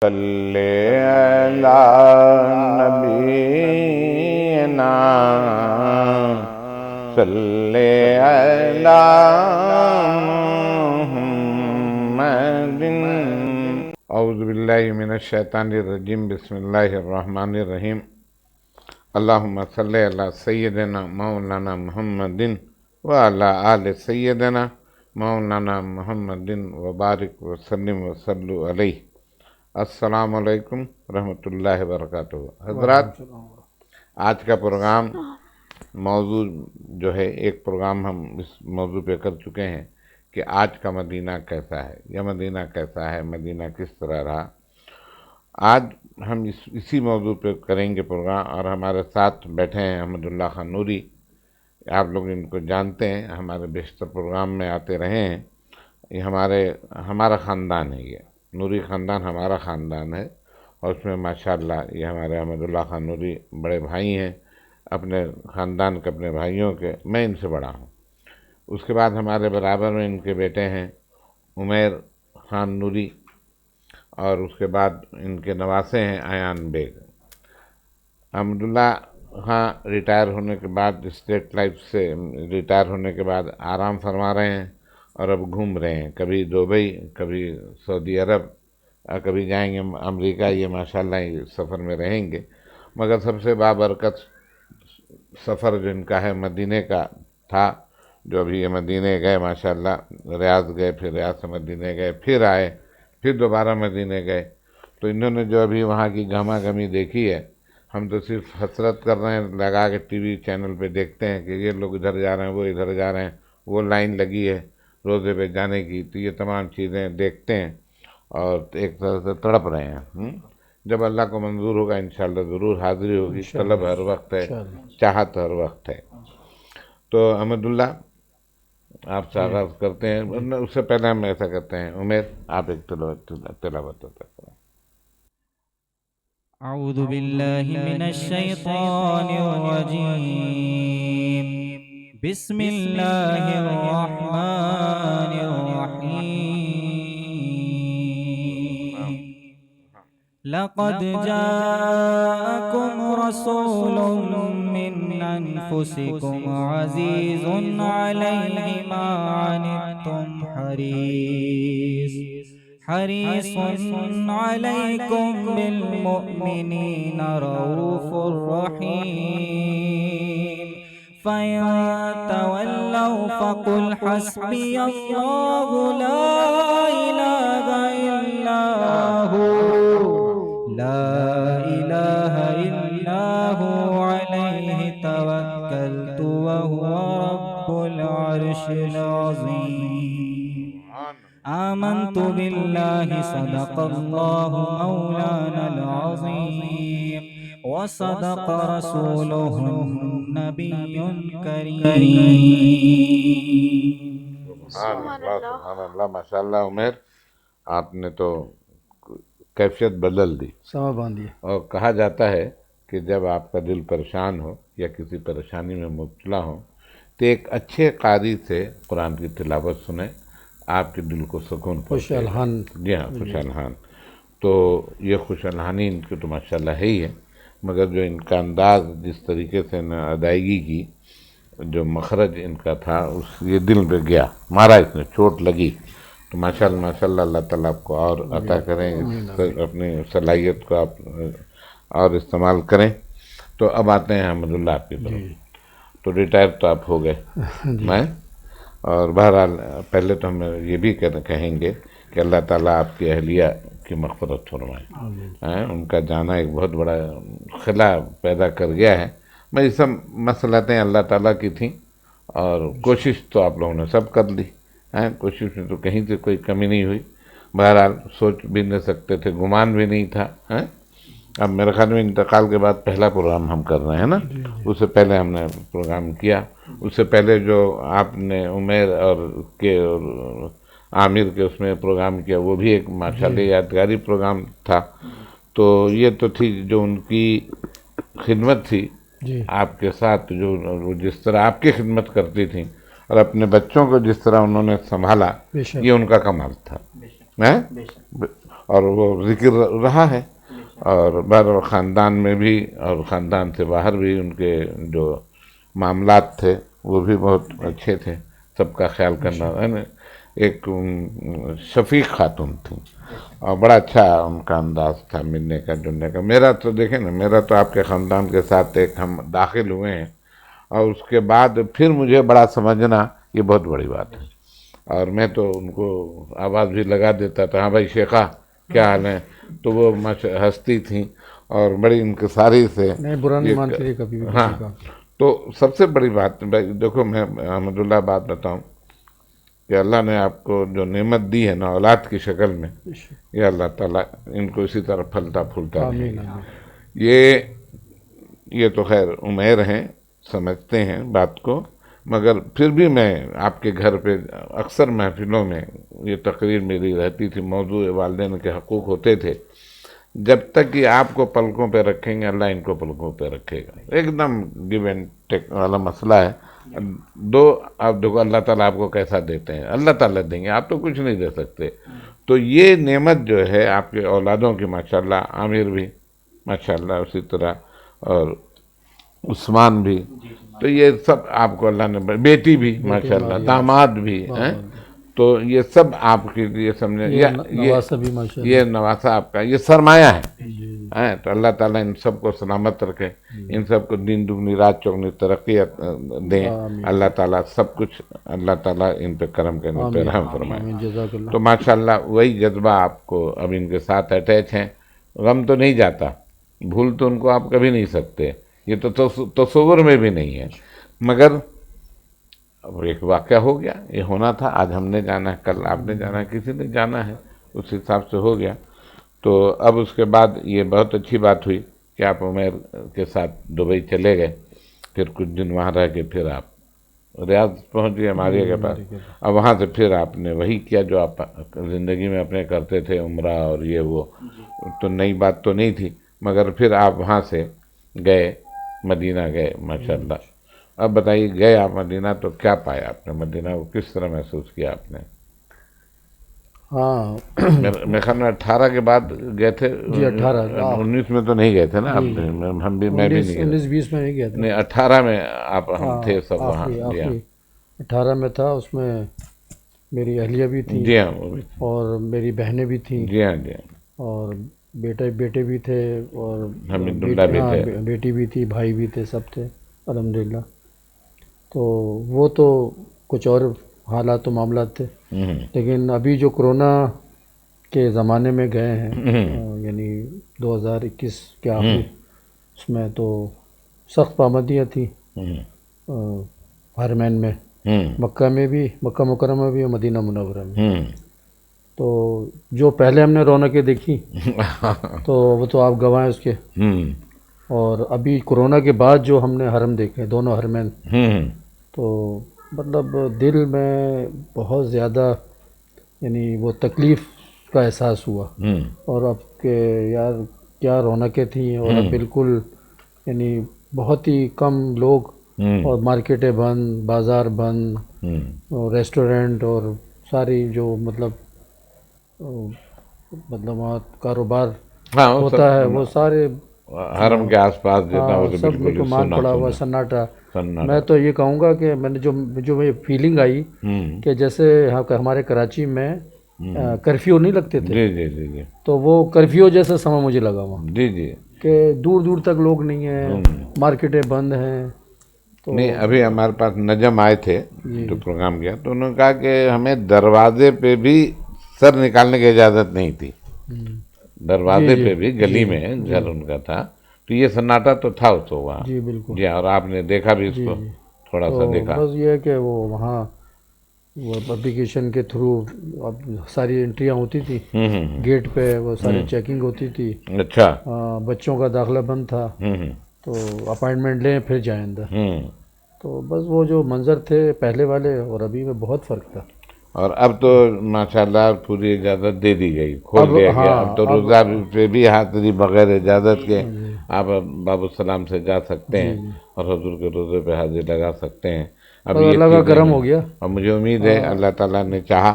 صلی علی نبینا صلی علی محمد اعوذ باللہ من الشیطان الرجیم بسم اللہ الرحمن الرحیم اللہم صلی علی سیدنا مولانا محمد وعلی آل سیدنا مولانا محمد وبارک وسلم وصلو علیہ۔ السلام علیکم رحمۃ اللہ وبرکاتہ۔ حضرات، آج کا پروگرام موضوع جو ہے، ایک پروگرام ہم اس موضوع پہ کر چکے ہیں کہ آج کا مدینہ کیسا ہے یا مدینہ کیسا ہے، مدینہ کس طرح رہا۔ آج ہم اسی موضوع پہ کریں گے پروگرام، اور ہمارے ساتھ بیٹھے ہیں احمد اللہ خان نوری۔ آپ لوگ ان کو جانتے ہیں، ہمارے بیشتر پروگرام میں آتے رہے ہیں۔ یہ ہمارا خاندان ہے، یہ نوری خاندان ہمارا خاندان ہے، اور اس میں ماشاءاللہ یہ ہمارے احمد اللہ خان نوری بڑے بھائی ہیں، اپنے خاندان کے، اپنے بھائیوں کے، میں ان سے بڑا ہوں۔ اس کے بعد ہمارے برابر میں ان کے بیٹے ہیں عمیر خان نوری، اور اس کے بعد ان کے نواسے ہیں ایان بیگ۔ احمد اللہ خان ریٹائر ہونے کے بعد، اسٹیٹ لائف سے ریٹائر ہونے کے بعد آرام فرما رہے ہیں، اور اب گھوم رہے ہیں، کبھی دبئی، کبھی سعودی عرب، کبھی جائیں گے امریکہ۔ یہ ماشاءاللہ یہ سفر میں رہیں گے، مگر سب سے بابرکت سفر جو ان کا ہے مدینے کا تھا، جو ابھی یہ مدینے گئے ماشاءاللہ، ریاض گئے، پھر ریاض سے مدینے گئے، پھر آئے، پھر دوبارہ مدینے گئے۔ تو انہوں نے جو ابھی وہاں کی گہما گہمی دیکھی ہے، ہم تو صرف حسرت کر رہے ہیں، لگا کے ٹی وی چینل پہ دیکھتے ہیں کہ یہ لوگ ادھر جا رہے ہیں، وہ ادھر جا رہے ہیں، وہ لائن لگی ہے روزے پہ جانے کی، تو یہ تمام چیزیں دیکھتے ہیں اور ایک طرح سے تڑپ رہے ہیں۔ جب اللہ کو منظور ہوگا انشاءاللہ ضرور حاضری ہوگی۔ طلب ہر وقت ہے، چاہت ہر وقت ہے۔ تو احمد اللہ، آپ سے آغاز کرتے ہیں، ورنہ اس سے پہلے ہم ایسا کرتے ہیں، عمیر آپ ایک تلاوت کریں۔ اعوذ باللہ من الشیطان الرجیم، بسم اللہ الرحمن الرحیم۔ لقد جاءکم رسول من انفسکم عزیز علیہ ما عنتم حریص علیکم بالمؤمنین رؤوف رحیم۔ فَإِن تَوَلَّوْا فَقُلْ حَسْبِيَ اللَّهُ لَا إِلَهَ إِلَّا هُوَ عَلَيْهِ تَوَكَّلْتُ وَهُوَ رَبُّ الْعَرْشِ الْعَظِيمِ۔ آمنت باللہ صدق اللہ مولانا العظیم، وصدق رسولہ النبی الکریم۔ سبحان اللہ، ماشاءاللہ عمیر، آپ نے تو کیفیت بدل دی، اور کہا جاتا ہے کہ جب آپ کا دل پریشان ہو یا کسی پریشانی میں مبتلا ہو تو ایک اچھے قاری سے قرآن کی تلاوت سنیں، آپ کے دل کو سکون خوش الحان۔ جی ہاں، خوش الحان۔ تو یہ خوش الحانی ان کی تو ماشاءاللہ ہے ہی ہے، مگر جو ان کا انداز، جس طریقے سے ادائیگی کی، جو مخرج ان کا تھا، یہ دل پہ گیا، مارا اس نے، چوٹ لگی۔ تو ماشاءاللہ اللہ تعالیٰ آپ کو اور عطا کریں، اپنی صلاحیت کو آپ اور استعمال کریں۔ تو اب آتے ہیں احمد اللہ آپ کی طرف۔ تو ریٹائر تو آپ ہو گئے، میں اور بہرحال پہلے تو ہم یہ بھی کہیں گے کہ اللہ تعالیٰ آپ کی اہلیہ کی مغفرت فرمائے۔ ان کا جانا ایک بہت بڑا خلا پیدا کر گیا ہے۔ میں یہ سب مسئلتیں اللہ تعالیٰ کی تھیں، اور کوشش تو آپ لوگوں نے سب کر لی، کوشش میں تو کہیں سے کوئی کمی نہیں ہوئی۔ بہرحال سوچ بھی نہیں سکتے تھے، گمان بھی نہیں تھا۔ اب میرے خیال میں انتقال کے بعد پہلا پروگرام ہم کر رہے ہیں نا، اس سے پہلے ہم نے پروگرام کیا، اس سے پہلے جو آپ نے عمیر اور عامر کے اس میں پروگرام کیا، وہ بھی ایک ماشاءاللہ یادگاری پروگرام تھا۔ تو یہ تو تھی جو ان کی خدمت تھی آپ کے ساتھ، جو جس طرح آپ کی خدمت کرتی تھیں اور اپنے بچوں کو جس طرح انہوں نے سنبھالا، یہ ان کا کمال تھا۔ اور وہ ذکر رہا ہے، اور بہر خاندان میں بھی اور خاندان سے باہر بھی ان کے جو معاملات تھے وہ بھی بہت اچھے تھے، سب کا خیال کرنا ہے نا۔ ایک شفیق خاتون تھی، اور بڑا اچھا ان کا انداز تھا ملنے کا جلنے کا۔ میرا تو دیکھیں نا، میرا تو آپ کے خاندان کے ساتھ ایک ہم داخل ہوئے ہیں، اور اس کے بعد پھر مجھے بڑا سمجھنا یہ بہت بڑی بات ہے، اور میں تو ان کو آواز بھی لگا دیتا تھا، ہاں بھائی شیخا کیا حال ہے، تو وہ ہنستی تھیں اور بڑی انکساری سے نہیں برا نہیں مانتی تھی کبھی بھی ہاں۔ کسی کا۔ تو سب سے بڑی بات دیکھو، میں احمد اللہ بات بتاؤں کہ اللہ نے آپ کو جو نعمت دی ہے نا اولاد کی شکل میں، یہ اللہ تعالیٰ ان کو اسی طرح پھلتا پھولتا رہے آمین گا۔ آمین۔ یہ تو خیر عمیر ہیں، سمجھتے ہیں بات کو، مگر پھر بھی میں آپ کے گھر پہ اکثر محفلوں میں یہ تقریر میری رہتی تھی، موضوع والدین کے حقوق ہوتے تھے۔ جب تک کہ آپ کو پلکوں پہ رکھیں گے اللہ ان کو پلکوں پہ رکھے گا، ایک دم گیو اینڈ ٹیک والا مسئلہ ہے۔ دو، آپ دیکھو اللہ تعالیٰ آپ کو کیسا دیتے ہیں، اللہ تعالیٰ دیں گے، آپ تو کچھ نہیں دے سکتے۔ تو یہ نعمت جو ہے آپ کے اولادوں کی، ماشاءاللہ عامر بھی ماشاءاللہ اسی طرح، اور عثمان بھی، تو یہ سب آپ کو اللہ نے، بیٹی بھی ماشاءاللہ، داماد بھی ہیں، تو یہ سب آپ کے لیے سمجھے، نواسا بھی ماشاءاللہ، یہ نواسا آپ کا، یہ سرمایہ ہے جی ہیں۔ تو اللہ تعالیٰ ان سب کو سلامت رکھے، ان سب کو دین دگنی رات چوگنی ترقی دیں، اللہ تعالیٰ سب کچھ، اللہ تعالیٰ ان پہ کرم کرنے پہ رحم فرمائے۔ آمین، جزاک اللہ۔ تو ماشاءاللہ وہی جذبہ آپ کو اب ان کے ساتھ اٹیچ ہیں، غم تو نہیں جاتا، بھول تو ان کو آپ کبھی نہیں سکتے، یہ تو تصور میں بھی نہیں ہے، مگر اب ایک واقعہ ہو گیا، یہ ہونا تھا، آج ہم نے جانا ہے، کل آپ نے جانا ہے، کسی نے جانا ہے، اس حساب سے ہو گیا۔ تو اب اس کے بعد یہ بہت اچھی بات ہوئی کہ آپ عمیر کے ساتھ دبئی چلے گئے، پھر کچھ دن وہاں رہ کے پھر آپ ریاض پہنچ گئے ماریہ کے پاس، اب وہاں سے پھر آپ نے وہی کیا جو آپ زندگی میں اپنے کرتے تھے، عمرہ اور یہ وہ، تو نئی بات تو نہیں تھی، مگر پھر آپ وہاں سے گئے مدینہ گئے ماشاءاللہ۔ اب بتائیے، گئے آپ مدینہ تو کیا پایا آپ نے مدینہ کو، کس طرح محسوس کیا آپ نے؟ ہاں میرے خیال میں 18 کے بعد گئے تھے، جی 18 19 میں تو نہیں گئے تھے نا آپ، ہم بھی، میں بھی نہیں گیا، 19-20 میں نہیں گیا تھا، نہیں 18 میں آپ ہم تھے سب وہاں۔ آخری 18 میں تھا، اس میں میری اہلیہ بھی تھی، جی ہاں، وہ بھی، اور میری بہنیں بھی تھیں، جی ہاں، جی ہاں، اور بیٹے بھی تھے، اور حمید اللہ بھی تھے، بیٹی بھی تھی، بھائی بھی تھے، سب تھے الحمدللہ۔ تو وہ تو کچھ اور حالات و معاملات تھے، لیکن ابھی جو کرونا کے زمانے میں گئے ہیں، یعنی 2021 کے آخر، اس میں تو سخت پابندیاں تھیں حرمین میں، مکہ میں بھی، مکہ مکرمہ بھی، اور مدینہ منورہ میں۔ تو جو پہلے ہم نے رونقیں دیکھی تو وہ تو آپ گواہ ہیں اس کے، اور ابھی کرونا کے بعد جو ہم نے حرم دیکھے، دونوں حرمین، تو مطلب دل میں بہت زیادہ یعنی وہ تکلیف کا احساس ہوا، اور اب کہ یار کیا رونقیں تھیں، اور اب بالکل یعنی بہت ہی کم لوگ، اور مارکیٹیں بند، بازار بند، اور ریسٹورنٹ اور ساری جو مطلب وہاں کاروبار ہوتا ہے وہ سارے حرم کے آس پاس جتنا وہ سب بالکل مان پڑا ہوا، سناٹا۔ میں تو یہ کہوں گا کہ میں نے جو مجھے فیلنگ آئی کہ جیسے ہمارے کراچی میں کرفیو نہیں لگتے تھے، جی جی جی جی، تو وہ کرفیو جیسا سمے مجھے لگا وہاں، جی جی، کہ دور دور تک لوگ نہیں ہیں، مارکیٹیں بند ہیں۔ تو نہیں، ابھی ہمارے پاس نجم آئے تھے جو پروگرام کیا، تو انہوں نے کہا کہ ہمیں دروازے پہ بھی سر نکالنے کی اجازت نہیں تھی، دروازے پہ بھی، گلی میں گھر ان کا تھا، تو یہ سناٹا تو تھا اس کو وہاں۔ جی بالکل، جی، اور آپ نے دیکھا بھی اس کو، تھوڑا سا دیکھا۔ بس یہ ہے کہ وہ وہاں وہ اپلیکیشن کے تھرو اب ساری انٹریاں ہوتی تھی، گیٹ پہ وہ ساری چیکنگ ہوتی تھی، اچھا، بچوں کا داخلہ بند تھا، تو اپائنٹمنٹ لیں پھر جائیں اندر۔ تو بس وہ جو منظر تھے پہلے والے اور ابھی میں بہت فرق تھا، اور اب تو ماشاءاللہ پوری اجازت دے دی گئی، کھول دیا گیا، اب تو روزہ پہ بھی حاضری بغیر اجازت کے آپ باب السلام سے جا سکتے ہیں، اور حضور کے روزے پہ حاضری لگا سکتے ہیں۔ اب یہ اللہ کا کرم ہو گیا، اور مجھے امید ہے اللہ تعالیٰ نے چاہا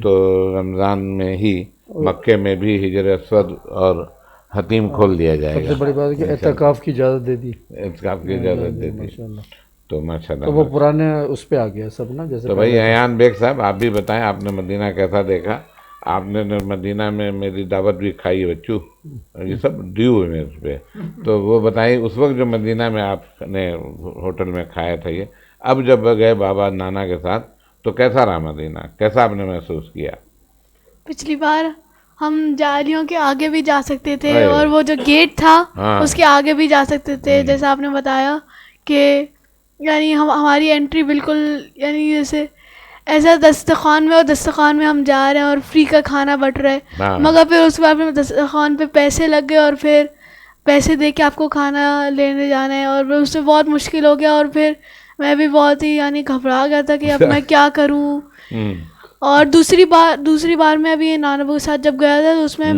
تو رمضان میں ہی مکے میں بھی حجر اسود اور حتیم کھول دیا جائے سب سے گا، بڑی بات ہے کہ اعتکاف کی اجازت دے دی، اعتکاف کی اجازت دے دی. ماشاء اللہ. تو ماشاء تو وہ اللہ. پرانے اس پہ آ گیا سب نا، جیسے تو بھائی ایان بیگ صاحب آپ بھی بتائیں، آپ نے مدینہ کیسا دیکھا؟ آپ نے مدینہ میں میری دعوت بھی کھائی بچو، یہ سب ڈیو ہے اس پہ. تو وہ بتائیں اس وقت جو مدینہ میں آپ نے ہوٹل میں کھایا تھا یہ، اب جب گئے بابا نانا کے ساتھ تو کیسا رہا مدینہ، کیسا آپ نے محسوس کیا؟ پچھلی بار ہم جالیوں کے آگے بھی جا سکتے تھے اے. اور وہ جو گیٹ تھا ہاں. اس کے آگے بھی جا سکتے تھے، جیسا آپ نے بتایا کہ یعنی ہماری انٹری بالکل یعنی جیسے ایسا دسترخوان میں، اور دسترخوان میں ہم جا رہے ہیں اور فری کا کھانا بٹ رہا ہے، ہاں. مگر پھر اس کے بعد پھر دسترخوان پہ پیسے لگ گئے اور پھر پیسے دے کے آپ کو کھانا لینے جانا ہے، اور اس سے بہت مشکل ہو گیا، اور پھر میں بھی بہت ہی یعنی گھبرا گیا تھا کہ اب میں کیا کروں. اور دوسری بار میں ابھی نانا ابو کے ساتھ جب گیا تھا تو اس میں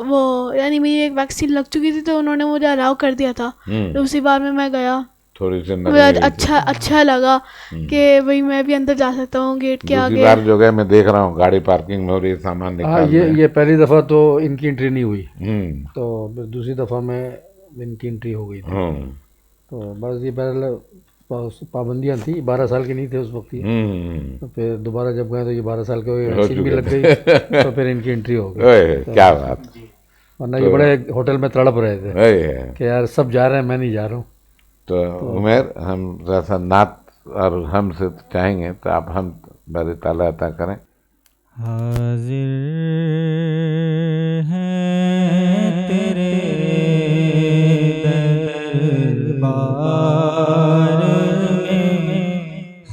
وہ یعنی میری ایک ویکسین لگ چکی تھی تو انہوں نے مجھے الاؤ کر دیا تھا. دوسری بار میں گیا، تھوڑی سی مجھے اچھا لگا کہ بھئی میں بھی اندر جا سکتا ہوں گیٹ کے آگے. دوسری بار جو گئے میں دیکھ رہا ہوں گاڑی پارکنگ میں ہو رہی ہے، سامان نکال رہے ہیں. یہ پہلی دفعہ تو ان کی انٹری نہیں ہوئی، ہوں. تو پھر دوسری دفعہ میں ان کی انٹری ہو گئی تھی. ہوں. تو بس یہ پہلے پابندیاں تھیں، 12 سال کے نہیں تھے اس وقت یہ. ہوں. تو پھر دوبارہ جب گئے تو یہ 12 سال کے ہوئے، ویکسین بھی لگ گئی، تو پھر ان کی انٹری ہو گئی. اوئے کیا بات. ورنہ یہ بڑے ہوٹل میں تڑپ رہے تھے اوئے. کہ یار سب جا رہے ہیں میں نہیں جا رہا ہوں. تو عمیر ہم ذرا نعت اور ہم سے چاہیں گے تو آپ ہم باری تعالیٰ عطا کریں. حاضر ہیں تیرے دربار میں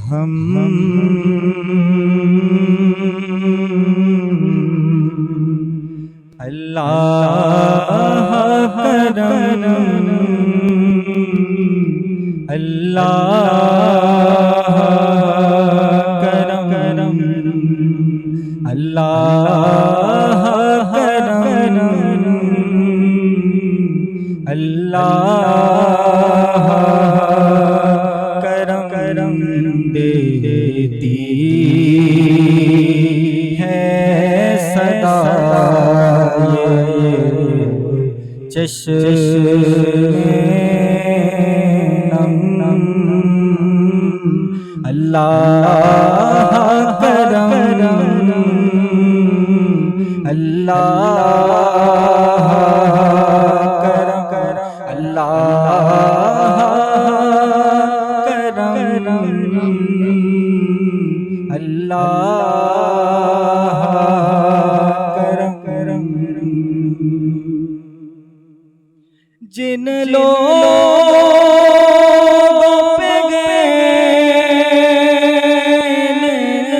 ہم، اللہ کرم، اللہ کرم، اللہ کرم، اللہ کرم دیتی ہے صدا چشم نم، اللہ کرم، اللہ کرم، اللہ کرم، اللہ کرم. جن لوگوں پہ گئے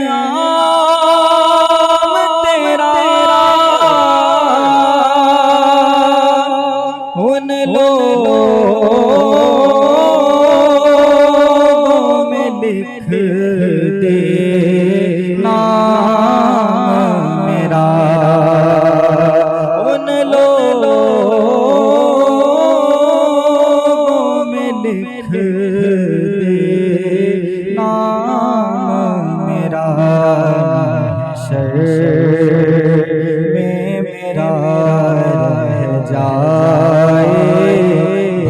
نعام تیرا، ان لوگوں میں لکھ دے نام میرا، ان لوگوں میں لکھ دے نام میرا، شر میں میرا رہ جائے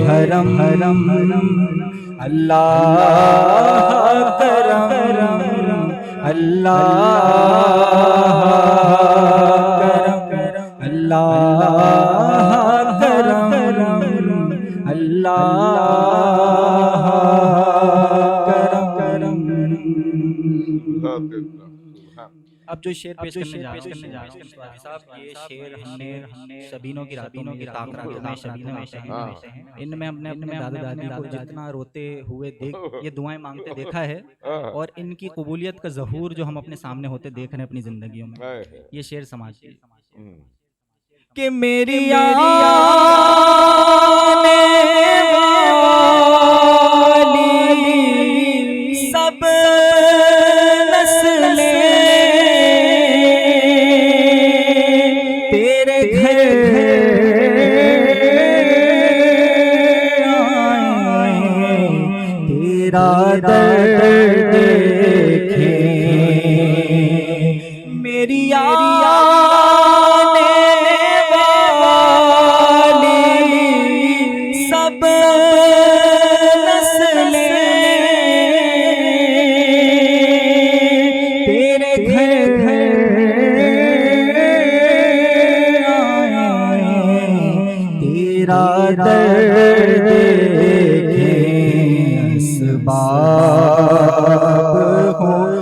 بھرم، اللہ کرم، اللہ کرم، اللہ کرم، اللہ کرم. اب جو شعر پیش کرنے جا رہا ہوں صاحب، یہ شعر ہم نے شبینوں کی راتوں میں، شبینوں آتے ہیں، ان میں ہم نے اپنے دادا دادی کو جتنا روتے ہوئے یہ دعائیں مانگتے دیکھا ہے، اور ان کی قبولیت کا ظہور جو ہم اپنے سامنے ہوتے دیکھ رہے ہیں اپنی زندگیوں میں. یہ شعر سماجی کہ میری والی سب نسلیں تیرے گھر آئیں، تیرا درد دیکھیں، میری آنے تیرا درد دیکھیں اسباب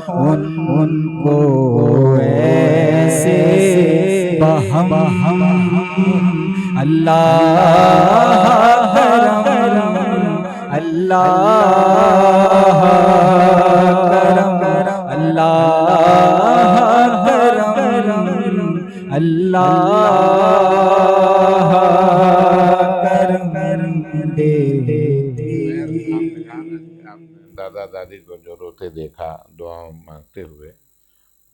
ہوں ان کو ایسے بہم اللہ کرم اللہ کرم اللہ کرم اللہ کرم دے دادا دادی کو جو روتے دیکھا دعا مانگتے ہوئے،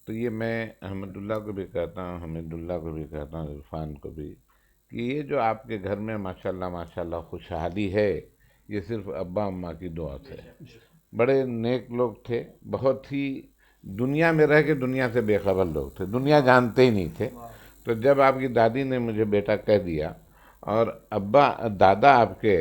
تو یہ میں احمد اللہ کو بھی کہتا ہوں، حمید اللہ کو بھی کہتا ہوں، عرفان کو بھی، کہ یہ جو آپ کے گھر میں ماشاءاللہ خوشحالی ہے، یہ صرف ابا اماں کی دعا سے ہے۔ بڑے نیک لوگ تھے، بہت ہی دنیا میں رہ کے دنیا سے بے خبر لوگ تھے، دنیا جانتے ہی نہیں تھے۔ تو جب آپ کی دادی نے مجھے بیٹا کہہ دیا، اور دادا آپ کے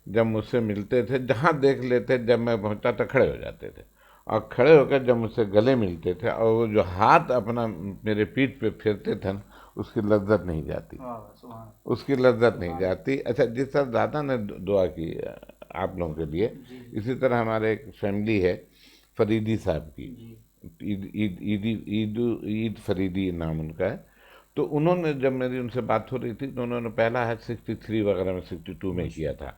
جب مجھ سے ملتے تھے، جہاں دیکھ لیتے جب میں پہنچتا تھا کھڑے ہو جاتے تھے، اور کھڑے ہو کر جب مجھ سے گلے ملتے تھے، اور وہ جو ہاتھ اپنا میرے پیٹھ پہ پھیرتے تھے نا، اس کی لذت نہیں جاتی، اس کی لذت نہیں جاتی۔ اچھا، جس طرح دادا نے دعا کی آپ لوگوں کے لیے، اسی طرح ہمارے ایک فیملی ہے فریدی صاحب کی، عید فریدی نام ان کا ہے۔ تو انہوں نے جب میری ان سے بات ہو رہی تھی، تو انہوں نے پہلا حج 63 وغیرہ میں 62 میں کیا تھا۔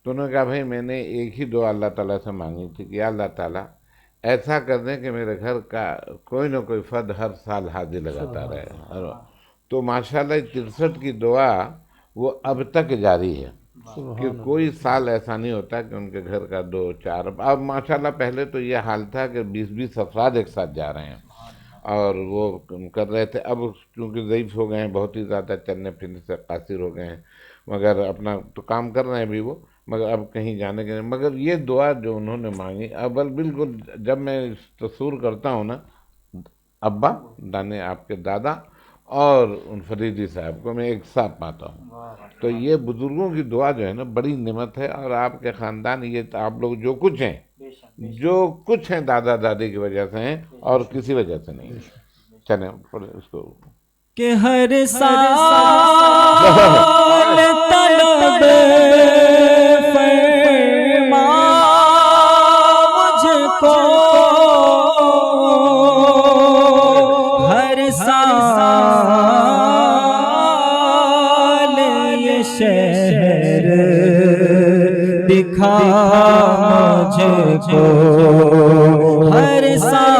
تو انہوں نے کہا بھائی میں نے ایک ہی دعا اللہ تعالیٰ سے مانگی تھی کہ یا اللہ تعالیٰ ایسا کر دیں کہ میرے گھر کا کوئی نہ کوئی فرد ہر سال حاضر لگاتا رہے۔ تو ماشاءاللہ 63 کی دعا وہ اب تک جاری ہے، کہ کوئی سال ایسا نہیں ہوتا کہ ان کے گھر کا 2 4 اب ماشاءاللہ پہلے تو یہ حال تھا کہ 20 افراد ایک ساتھ جا رہے ہیں، اور وہ کر رہے تھے۔ اب چونکہ ضعیف ہو گئے ہیں، بہت ہی زیادہ چلنے پھرنے سے قاصر ہو گئے ہیں، مگر اپنا تو کام کر رہے ہیں بھی وہ، مگر اب کہیں جانے کے نہیں۔ مگر یہ دعا جو انہوں نے مانگی، اول بالکل جب میں تصور کرتا ہوں نا، ابا دانے آپ کے دادا اور ان فریدی صاحب کو میں ایک ساتھ پاتا ہوں۔ تو یہ بزرگوں کی دعا جو ہے نا بڑی نعمت ہے، اور آپ کے خاندان یہ آپ لوگ جو کچھ ہیں دادا دادی کی وجہ سے ہیں، اور کسی وجہ سے نہیں۔ چلیں اس کو کہ ہر سال طلب فرما مجھ کو، ہر سال یہ شہر دکھا مجھ کو، ہر سال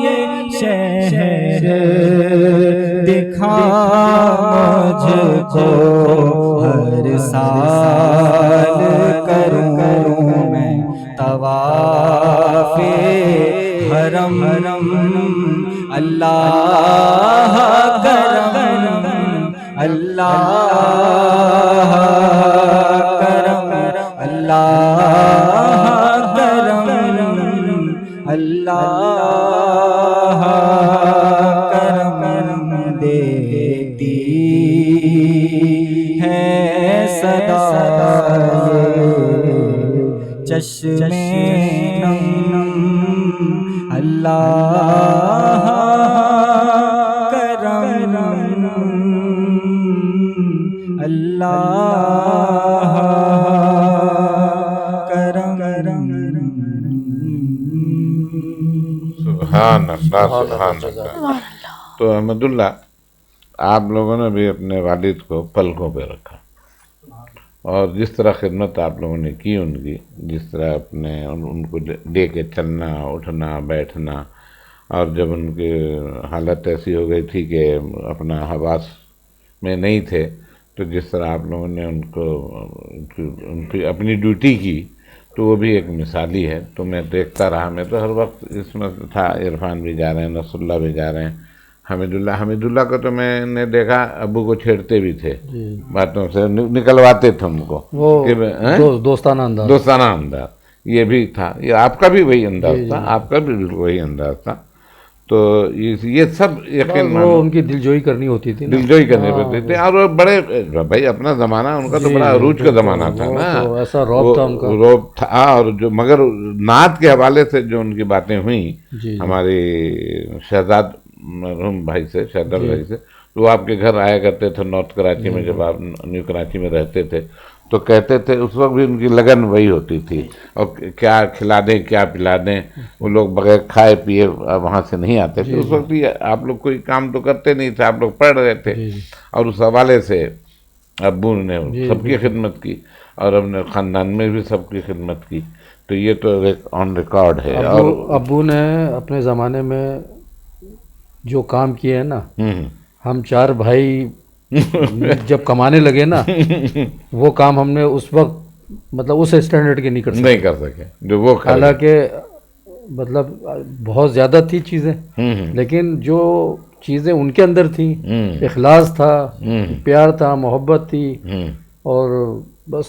یہ شہر دکھا مجھ کو، ہر سال کروں میں طواف حرم، اللہ کرم اللہ کرم اللہ کرم اللہ کرم دیتی ہے صدا چشم نم، اللہ کرم اللہ کرم۔ سبحان اللہ سبحان اللہ۔ تو احمد اللہ، آپ لوگوں نے بھی اپنے والد کو پلکوں پہ رکھا، اور جس طرح خدمت آپ لوگوں نے کی ان کی، جس طرح اپنے ان کو لے کے چلنا اٹھنا بیٹھنا، اور جب ان کی حالت ایسی ہو گئی تھی کہ اپنا حواس میں نہیں تھے، تو جس طرح آپ لوگوں نے ان کی اپنی ڈیوٹی کی، تو وہ بھی ایک مثالی ہے۔ تو میں دیکھتا رہا، میں تو ہر وقت اس میں تھا، عرفان بھی جا رہے ہیں، نصر اللہ بھی جا رہے ہیں، حمید اللہ کو تو میں نے دیکھا ابو کو چھیڑتے بھی تھے، باتوں سے نکلواتے تھے ان کو، دوستانہ انداز، یہ بھی تھا، یہ آپ کا بھی وہی انداز تھا، آپ کا بھی بالکل وہی انداز تھا۔ تو یہ سب یقین وہ ان کی دلجوئی کرنی ہوتی تھی، دلجوئی کرنے پڑتی تھی، اور وہ بڑے بھائی اپنا زمانہ ان کا تو بڑا عروج کا زمانہ تھا نا، ایسا رعب تھا ان کا، روب تھا۔ اور جو مگر نعت کے حوالے سے جو ان کی باتیں ہوئیں، ہماری شہزاد مرحوم بھائی سے، شہزاد بھائی سے، وہ آپ کے گھر آیا کرتے تھے نارتھ کراچی میں، جب آپ نیو کراچی میں رہتے تھے، تو کہتے تھے اس وقت بھی ان کی لگن وہی ہوتی تھی، اور کیا کھلا دیں کیا پلا دیں، وہ لوگ بغیر کھائے پیے وہاں سے نہیں آتے تھے۔ اس وقت بھی آپ لوگ کوئی کام تو کرتے نہیں تھے، آپ لوگ پڑھ رہے تھے، اور اس حوالے سے ابو نے سب کی خدمت کی، اور اپنے خاندان میں بھی سب کی خدمت کی، تو یہ تو ایک آن ریکارڈ ہے۔ اور ابو نے اپنے زمانے میں جو کام کیے ہیں نا، ہم 4 بھائی جب کمانے لگے نا، وہ کام ہم نے اس وقت مطلب اس اسٹینڈرڈ کے نہیں کر سکے جو وہ کر گئے۔ حالانکہ مطلب بہت زیادہ تھی چیزیں، لیکن جو چیزیں ان کے اندر تھیں، اخلاص تھا، پیار تھا، محبت تھی، اور بس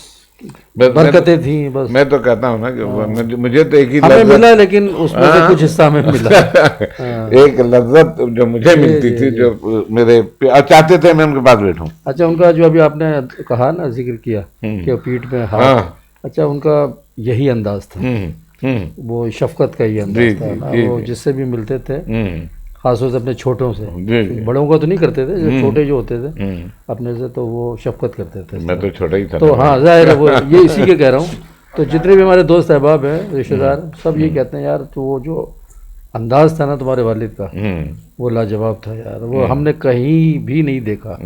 برکتیں تھیں۔ بس میں تو کہتا ہوں نا کہ مجھے تو ایک ہی ہمیں ملا، لیکن اس میں سے کچھ حصہ ہمیں ملا۔ ایک لذت جو مجھے ملتی تھی، جو میرے چاہتے تھے میں ان کے پاس بیٹھوں۔ اچھا، ان کا جو ابھی آپ نے کہا نا، ذکر کیا کہ پیٹھ میں ہاتھ، اچھا ان کا یہی انداز تھا، وہ شفقت کا ہی انداز تھا نا، وہ جس سے بھی ملتے تھے، خاص طور سے اپنے چھوٹوں سے، بڑوں کا تو نہیں کرتے تھے، جو چھوٹے جو ہوتے تھے اپنے سے، تو وہ شفقت کرتے تھے۔ میں تو چھوٹا ہی تھا، تو ہاں ظاہر ہے، وہ یہ اسی کے کہہ رہا ہوں۔ تو جتنے بھی ہمارے دوست احباب ہیں، رشتہ دار، سب یہ کہتے ہیں یار تو وہ جو انداز تھا نا تمہارے والد کا، وہ لاجواب تھا یار، وہ ہم نے کہیں بھی نہیں دیکھا۔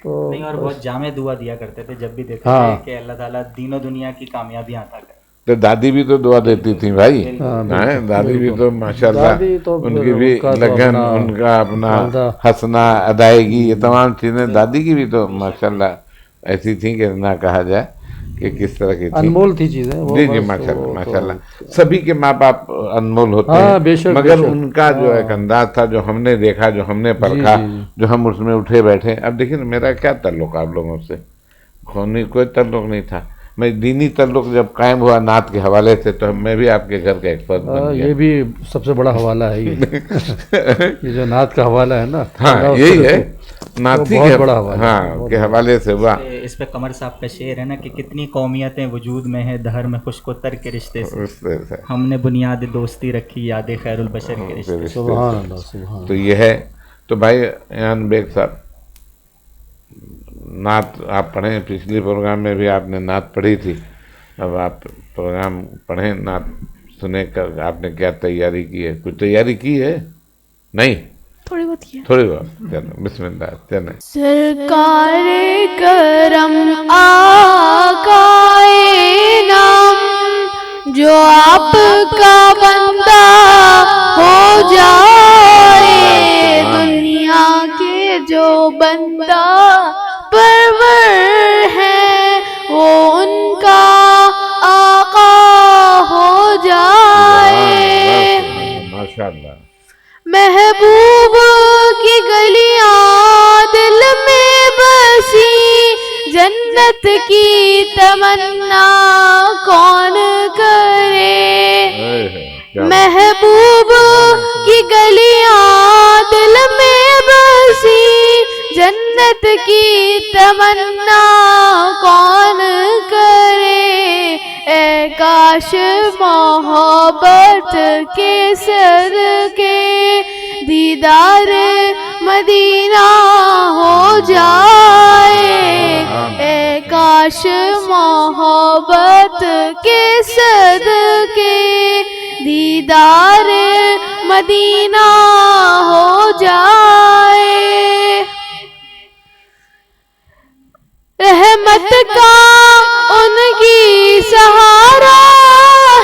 تو نہیں، اور بہت جامع دعا دیا کرتے تھے جب بھی دیکھتے تھے کہ اللہ تعالیٰ دین و دنیا کی کامیابیاں عطا کرے۔ تو دادی بھی تو دعا دیتی تھی بھائی، دادی بھی تو ماشاءاللہ ان کی بھی لگن، ان کا اپنا ہنسنا، ادائیگی، یہ تمام چیزیں دادی کی بھی تو ماشاءاللہ ایسی تھیں کہ نہ کہا جائے کہ کس طرح کی تھی، انمول تھی چیزیں۔ جی جی ماشاءاللہ ماشاءاللہ، سبھی کے ماں باپ انمول ہوتے ہیں، مگر ان کا جو ایک انداز تھا، جو ہم نے دیکھا، جو ہم نے پرکھا، جو ہم اس میں اٹھے بیٹھے۔ اب دیکھیں میرا کیا تعلق آپ لوگوں سے، کوئی تعلق نہیں تھا، میں دینی تعلق جب قائم ہوا نعت کے حوالے سے، تو میں بھی آپ کے گھر کا ایک فرد بن گیا۔ یہ بھی سب سے بڑا حوالہ ہے یہ جو نعت کا حوالہ ہے نا، ہاں یہی ہے، نعت ہی بہت بڑا حوالہ ہاں کے حوالے سے ہوا۔ اس پہ قمر صاحب کا شعر ہے نا کہ کتنی قومیتیں وجود میں ہیں دہر میں خشک و تر کے رشتے سے، ہم نے بنیاد دوستی رکھی یاد خیر البشر کے رشتے سے۔ سبحان اللہ، سبحان۔ تو یہ ہے۔ تو بھائی ایان بیگ صاحب، نعت آپ پڑھیں، پچھلی پروگرام میں بھی آپ نے نعت پڑھی تھی، اب آپ پروگرام پڑھیں، نعت سنیں، کر آپ نے کیا تیاری کی ہے؟ کچھ تیاری کی ہے؟ نہیں، تھوڑی بہت کیا۔ تھوڑی بہت، چلو بسم اللہ، چلیں۔ سرکار کرم آقائے نام، جو آپ کا بندہ ہو جائے، دنیا کے جو بندہ پرور ہے، وہ ان کا آقا ہو جائے۔ ماشاءاللہ۔ محبوب کی گلیاں دل میں بسی، جنت کی تمنا کون کرے۔ محبوب کی گلیاں دل میں بسی، جنت کی تمنا کون کرے۔ اے کاش محبت کے صدقے دیدار مدینہ ہو جائے۔ اے کاش محبت کے صدقے دیدار مدینہ ہو جائے۔ رحمت کا ان کی سہارا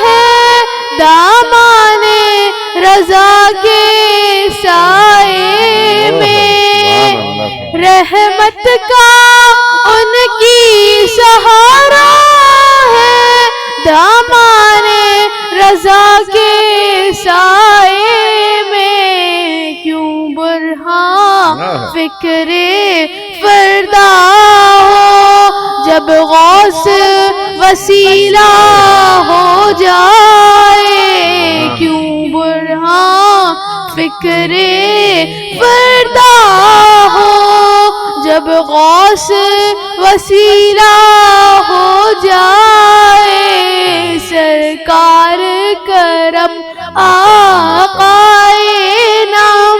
ہے، دامان رضا کے سائے میں۔ رحمت کا ان کی سہارا ہے، دامان رضا کے سائے میں۔ کیوں برہاں فکر فردا ہو، جب غوث وسیلہ ہو جائے۔ کیوں برہاں فکر فردا ہو، جب غوث وسیلہ ہو جائے۔ سرکار کرم آقائے نام،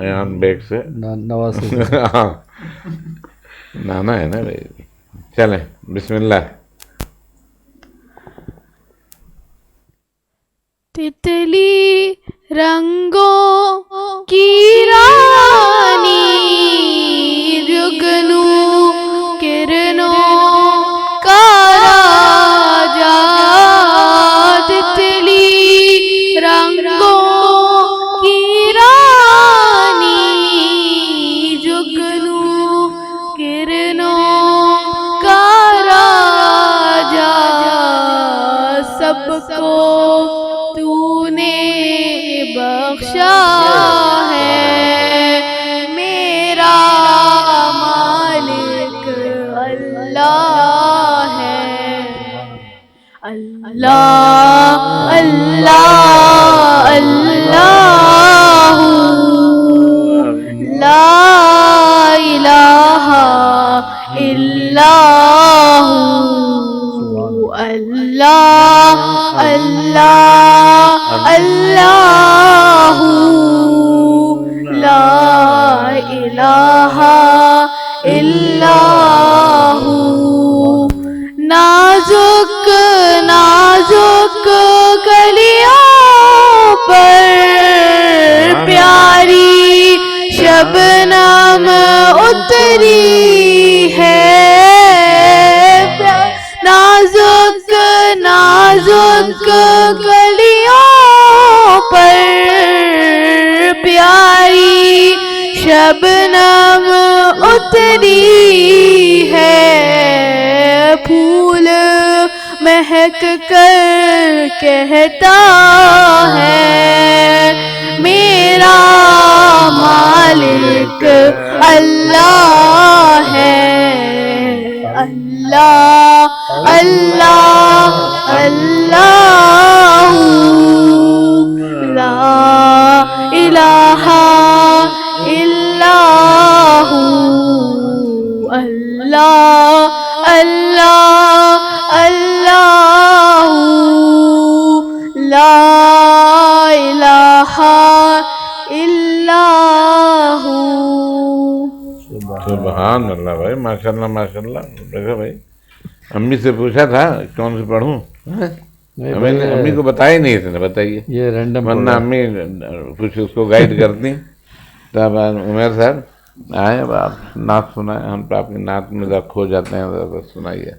ایان بیگ سے نواز سے ہاں نانا ہے نا بھائی. چلیں بسم اللہ. تتلی رنگوں کی رانی جگنوں کرنوں کا راجا. تتلی رنگوں کی رانی جگنوں کرنوں کا راجا. سب کو تو نے بخشا ہے میرا مالک اللہ ہے. اللہ اللہ اللہ لا الہ الا ہو. اللہ اللہ اللہ لا الہ الا ہو. نازک نازک کلیوں پر پیاری شبنم اتری ہے. نازک نازک کلیوں پر پیاری شبنم اتری ہے. پھول مہک کر کہتا ہے میرا مالک اللہ ہے. اللہ اللہ اللہ لا الہ الا ہو. اللہ اللہ اللہ لا الہ الا ہو. سبحان اللہ بھائی ماشاء اللہ ماشاء اللہ. دیکھو بھائی امی سے پوچھا تھا کون سے پڑھوں, امی کو بتایا نہیں تھا. بتائیے یہ رینڈم ورنہ امی کچھ اس کو گائیڈ کرتی. تب عمیر صاحب آئے, اب آپ نعت سنائیں. ہم تو آپ کی نعت میں ذرا کھو جاتے ہیں. سنائیے.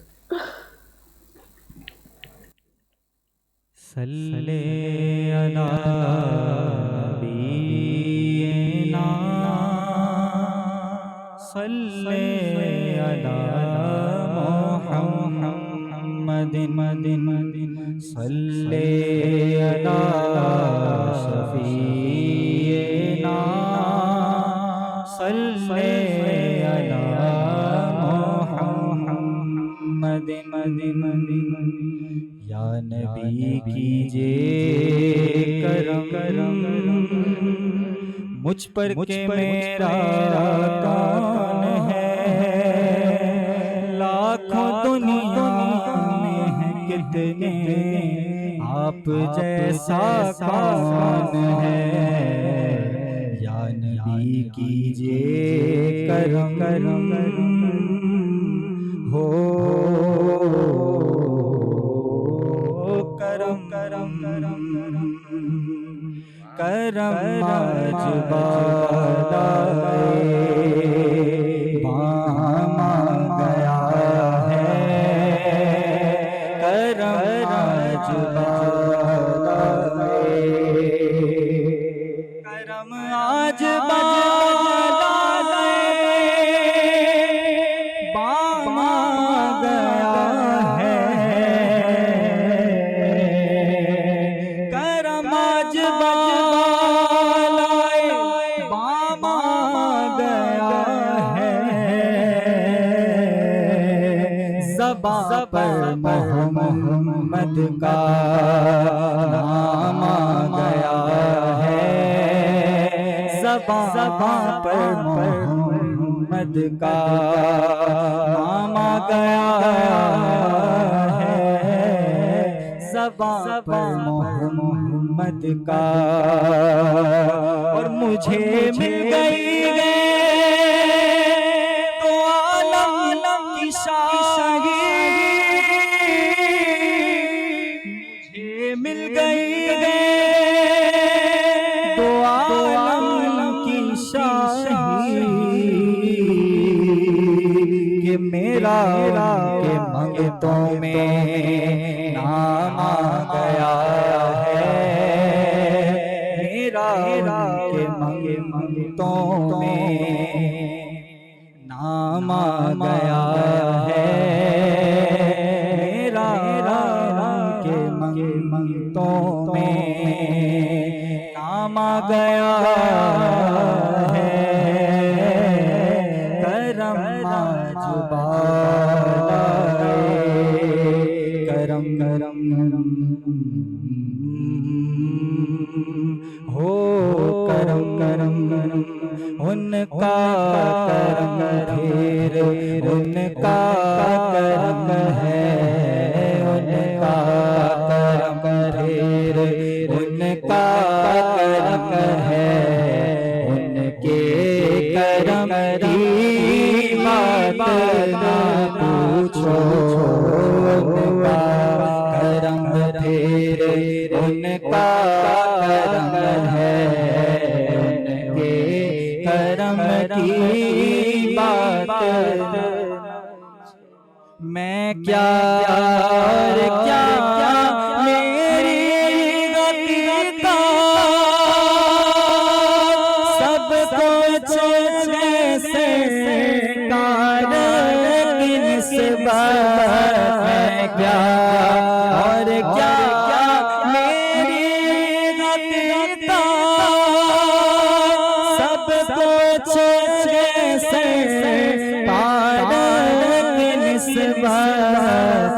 صلی علی نبینا صلی علی محمد صلی علی شفیعنا صلی علی محمد. یا نبی کیجئے کرم مجھ پر کہ میرا کون ہے. لاکھوں دنیا میں ہیں کتنے آپ جیسا کون ہے. یا نبی کیجئے کرم ہو کرم کرم کرم آج بالائے بام گیا ہے. کرم آج بالائے کرم آج بالائے بام گیا ہے. کرم آج بالائے بام گیا ہے. زباں پر محمد کا نام آ گیا ہے. زباں پر محمد کا نام آ گیا ہے. زباں پر محمد محمد کا، اور مجھے مل گئی تو عالم کی شاہی، مجھے مل گئی تو عالم کی شاہی، کہ میرا کے منگتوں میں نام آ گیا ہے، میرا کے منگتوں میں نام آ گیا ہے، میرا کے منگتوں میں نام آ گیا ہے، کرم کرم ہو کرم ان کا کرم پھر ان کا کرم ہے، ان کا کرم پھر ان کا کرم ہے، ان کے کرم کی بات نہ پوچھو، ان کا کرم پھر ان کا کرم ہے، ان کے کرم کی بات میں کیا اور کیا میری غلطی کا، سب کچھ جیسے کار کی نسبت، میں کیا اور کیا میری غلطی کا، سب کچھ جیسے کار کی نسبت،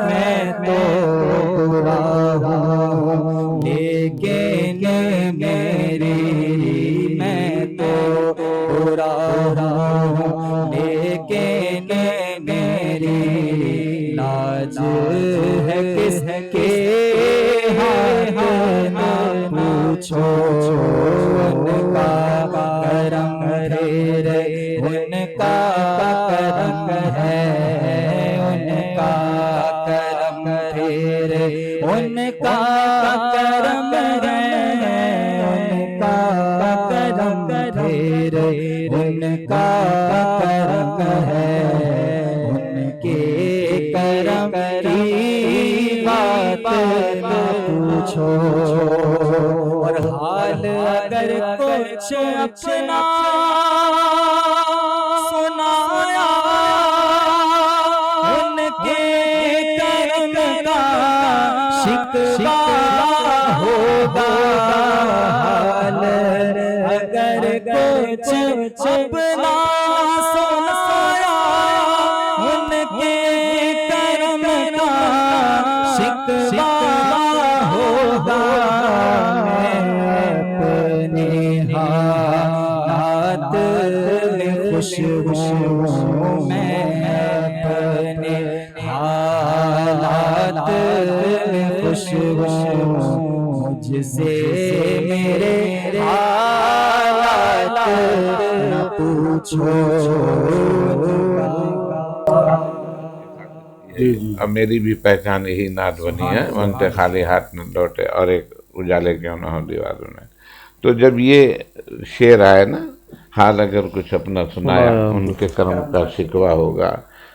میں تو برا ہوں لیکن میری، میں تو برا ہوں لیکن میری لاج ہے کس کے ہاتھ نہ پوچھو، ان کا کرم پھر ان کا کرم ہے، ان کا کرم پھر ان کا کرم ہے، ان کا کرم پھر ان کا کرم ہے، ان کے کرم کی بات نہ پوچھو، اور حال اگر کچھ اپنا سنایا، ان کے کرم کا شکوہ ہوگا، حال اگر کچھ اپنا سنایا، ان کے کرم کا شکوہ ہوگا، میں اپنے حالات میں خوش ہوں، میں اپنے حالات میں خوش ہوں، مجھ سے میرے حالات نہ پوچھو، اب میری بھی پہچان یہی نعت بنی ہے، منگتے خالی ہاتھ نہ لوٹے، اور ایک اجالے کیوں نہ ہو دیواروں میں۔ تو جب یہ شعر آئے نا، حال اگر کچھ اپنا سنایا، ان کے کرم کا شکوہ ہوگا،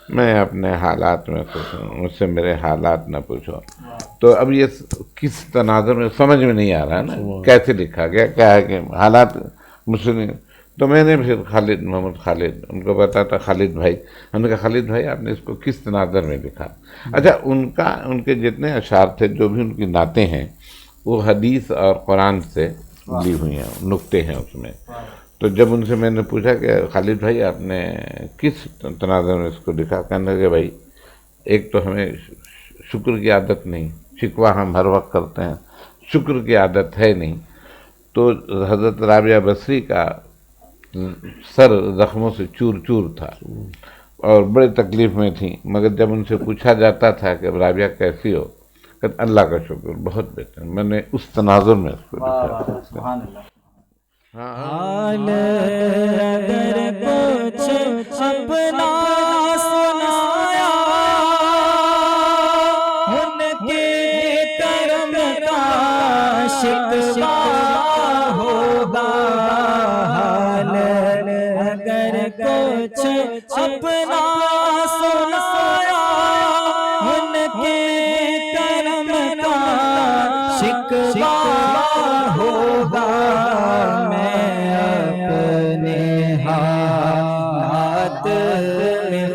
میں اپنے حالات میں خوش ہوں، مجھ سے میرے حالات نہ پوچھو، تو اب یہ کس تناظر میں سمجھ میں نہیں آ رہا نا کیسے لکھا گیا، کیا ہے کہ حالات مجھ سے نہیں۔ تو میں نے پھر خالد محمد خالد ان کو بتایا تھا، خالد بھائی، ہم نے کہا خالد بھائی آپ نے اس کو کس تناظر میں لکھا؟ اچھا، ان کے جتنے اشعار تھے، جو بھی ان کی نعتیں ہیں، وہ حدیث اور قرآن سے لی ہوئی ہیں، نکتے ہیں اس میں۔ تو جب ان سے میں نے پوچھا کہ خالد بھائی آپ نے کس تناظر میں اس کو لکھا، کہنے لگے بھائی ایک تو ہمیں شکر کی عادت نہیں، شکوہ ہم ہر وقت کرتے ہیں، شکر کی عادت ہے نہیں۔ تو حضرت رابعہ بصری کا سر زخموں سے چور چور تھا اور بڑے تکلیف میں تھیں، مگر جب ان سے پوچھا جاتا تھا کہ رابعہ کیسی ہو، کہتے اللہ کا شکر بہت بہتر، میں نے اس تناظر میں اس کو لکھا۔ سبحان اللہ۔ ہاں حال اگر کچھ اپنا سنایا، ان کے کرم کا شکوہ ہوگا۔ حال اگر کچھ اپنا سنایا، ان کے کرم کا شکوہ ہوگا۔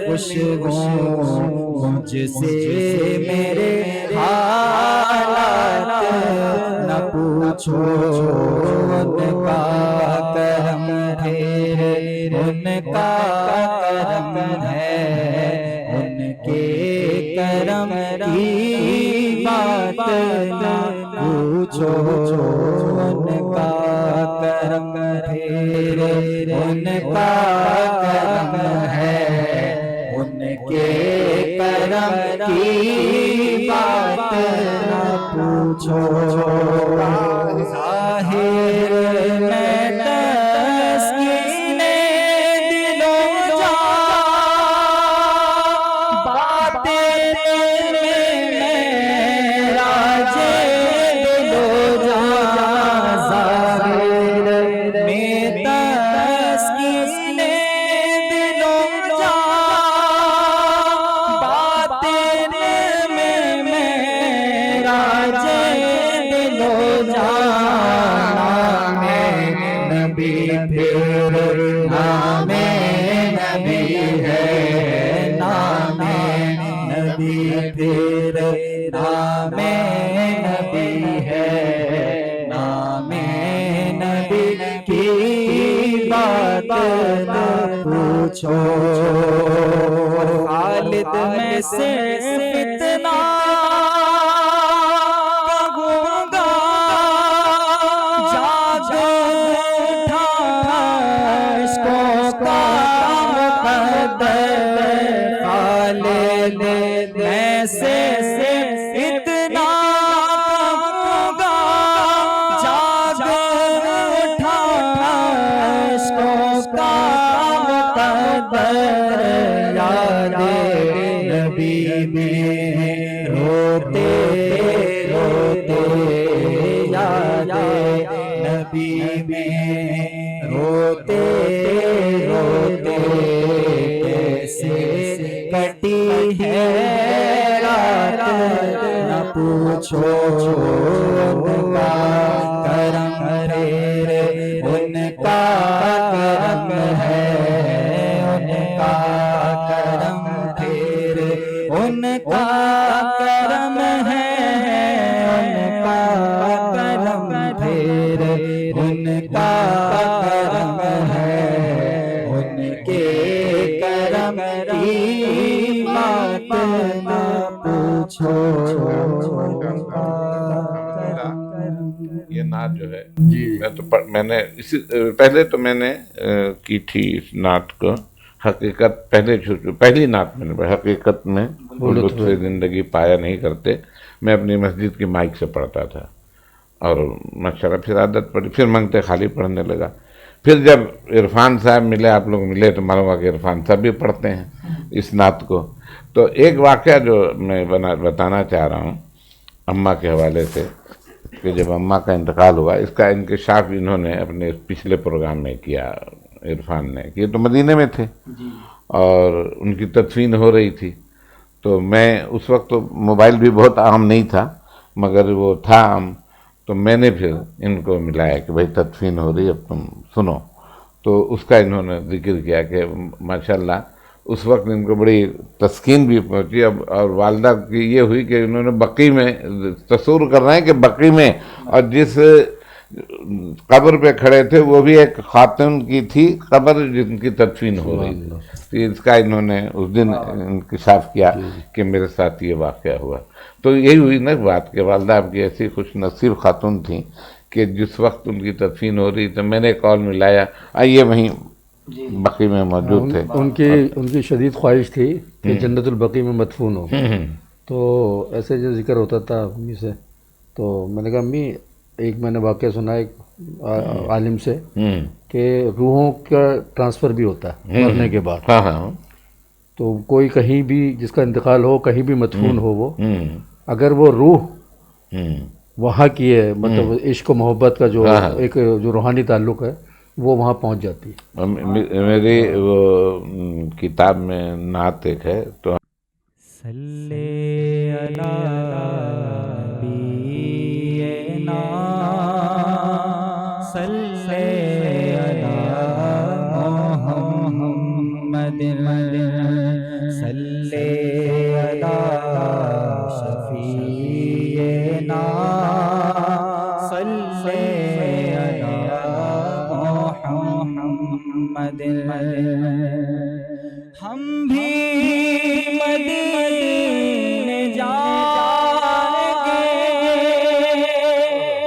خوش ہوں مجھ سے میرے حالات نہ پوچھو، ان کا کرم ہے، ان کا کرم ہے، ان کے کرم کی بات نہ پوچھو، ان کا کرم ہے، ان کا کرم ہے، ان کے کرم کی بات نہ پوچھو۔ ظاہر میں تسکین دل و جان، باطن میں معراج دل و جان۔ ظاہر میں تسکین دل و جان، باطن میں معراج دل و جان۔ نام نبی پھر نام نبی ہے، نام نبی پھر نام نبی ہے، نام نبی کی بات نہ پوچھو۔ خالد میں صرف اتنا کہوں گا، جاگ اٹھا عشقوں کا مقدر۔ خالد میں صرف اتنا کہوں گا، جاگ اٹھا عشقوں کا مقدر۔ یاد نبی میں روتے روتے، یاد نبی میں روتے روتے، کیسے کٹی ہے رات نہ پوچھو، ان کا کرم رے، ان کا کرم ہے، ان کا کرم پھر ان کا کرم ہے، ان کا کرم پھر ان کا کرم ہے، ان کے کرم کی بات نہ پوچھو، ان کا کرم۔ یہ نعت جو ہے میں نے اسی پہلے تو میں نے کی تھی اس نعت کو حقیقت، پہلی نعت میں نے حقیقت میں لطف زندگی پایا نہیں کرتے، میں اپنی مسجد کی مائک سے پڑھتا تھا، اور ماشاءاللہ پھر عادت پڑی، پھر منگتے خالی پڑھنے لگا۔ پھر جب عرفان صاحب ملے، آپ لوگ ملے تو معلوم ہوا کہ عرفان صاحب بھی پڑھتے ہیں اس نعت کو۔ تو ایک واقعہ جو میں بتانا چاہ رہا ہوں اماں کے حوالے سے، کہ جب اماں کا انتقال ہوا، اس کا انکشاف انہوں نے اپنے پچھلے پروگرام میں کیا، عرفان نے، کہ یہ تو مدینے میں تھے اور ان کی تدفین ہو رہی تھی۔ تو میں اس وقت تو موبائل بھی بہت عام نہیں تھا، مگر وہ تھا عام، تو میں نے پھر ان کو ملایا کہ بھائی تدفین ہو رہی، اب تم سنو۔ تو اس کا انہوں نے ذکر کیا کہ ماشاءاللہ اس وقت ان کو بڑی تسکین بھی پہنچی، اور والدہ کی یہ ہوئی کہ انہوں نے بقی میں، تصور کر رہے ہیں کہ بقی میں، اور جس قبر پہ کھڑے تھے وہ بھی ایک خاتون کی تھی قبر جن کی تدفین ہو رہی تھی۔ اس کا انہوں نے اس دن انکشاف کیا کہ میرے ساتھ یہ واقعہ ہوا۔ تو یہی ہوئی نا بات کہ والدہ آپ کی ایسی خوش نصیب خاتون تھیں کہ جس وقت ان کی تدفین ہو رہی تو میں نے کال ملایا، آئیے وہیں بقی میں موجود تھے۔ ان کی شدید خواہش تھی کہ جنت البقی میں مدفون ہو، تو ایسے جو ذکر ہوتا تھا امی سے، تو میں نے کہا امی ایک میں نے واقعہ سنا ایک عالم سے کہ روحوں کا ٹرانسفر بھی ہوتا ہے مرنے کے بعد. ہاں ہاں. تو کوئی کہیں بھی جس کا انتقال ہو، کہیں بھی مدفون ہو، وہ اگر وہ روح وہاں کی ہے، مطلب عشق و محبت کا جو ایک جو روحانی تعلق ہے وہ وہاں پہنچ جاتی ہے. میری وہ کتاب میں نعت ایک ہے تو صلی علی نبینا صلی علی محمد صلی علی شفیعنا صلی علی محمد. ہم بھی مدینے جائیں گے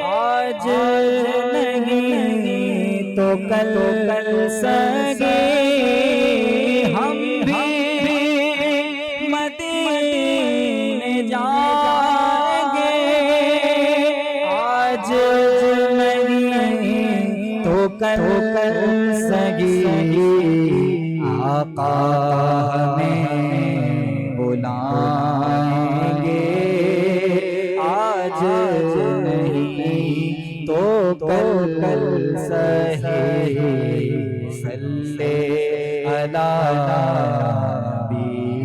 آج نہیں تو کل سگے. ہم بھی مدینے جائیں گے آج نہیں تو کل سگے. آقا ہمیں بلائیں گے آج نہیں تو کل سہی. صلی علی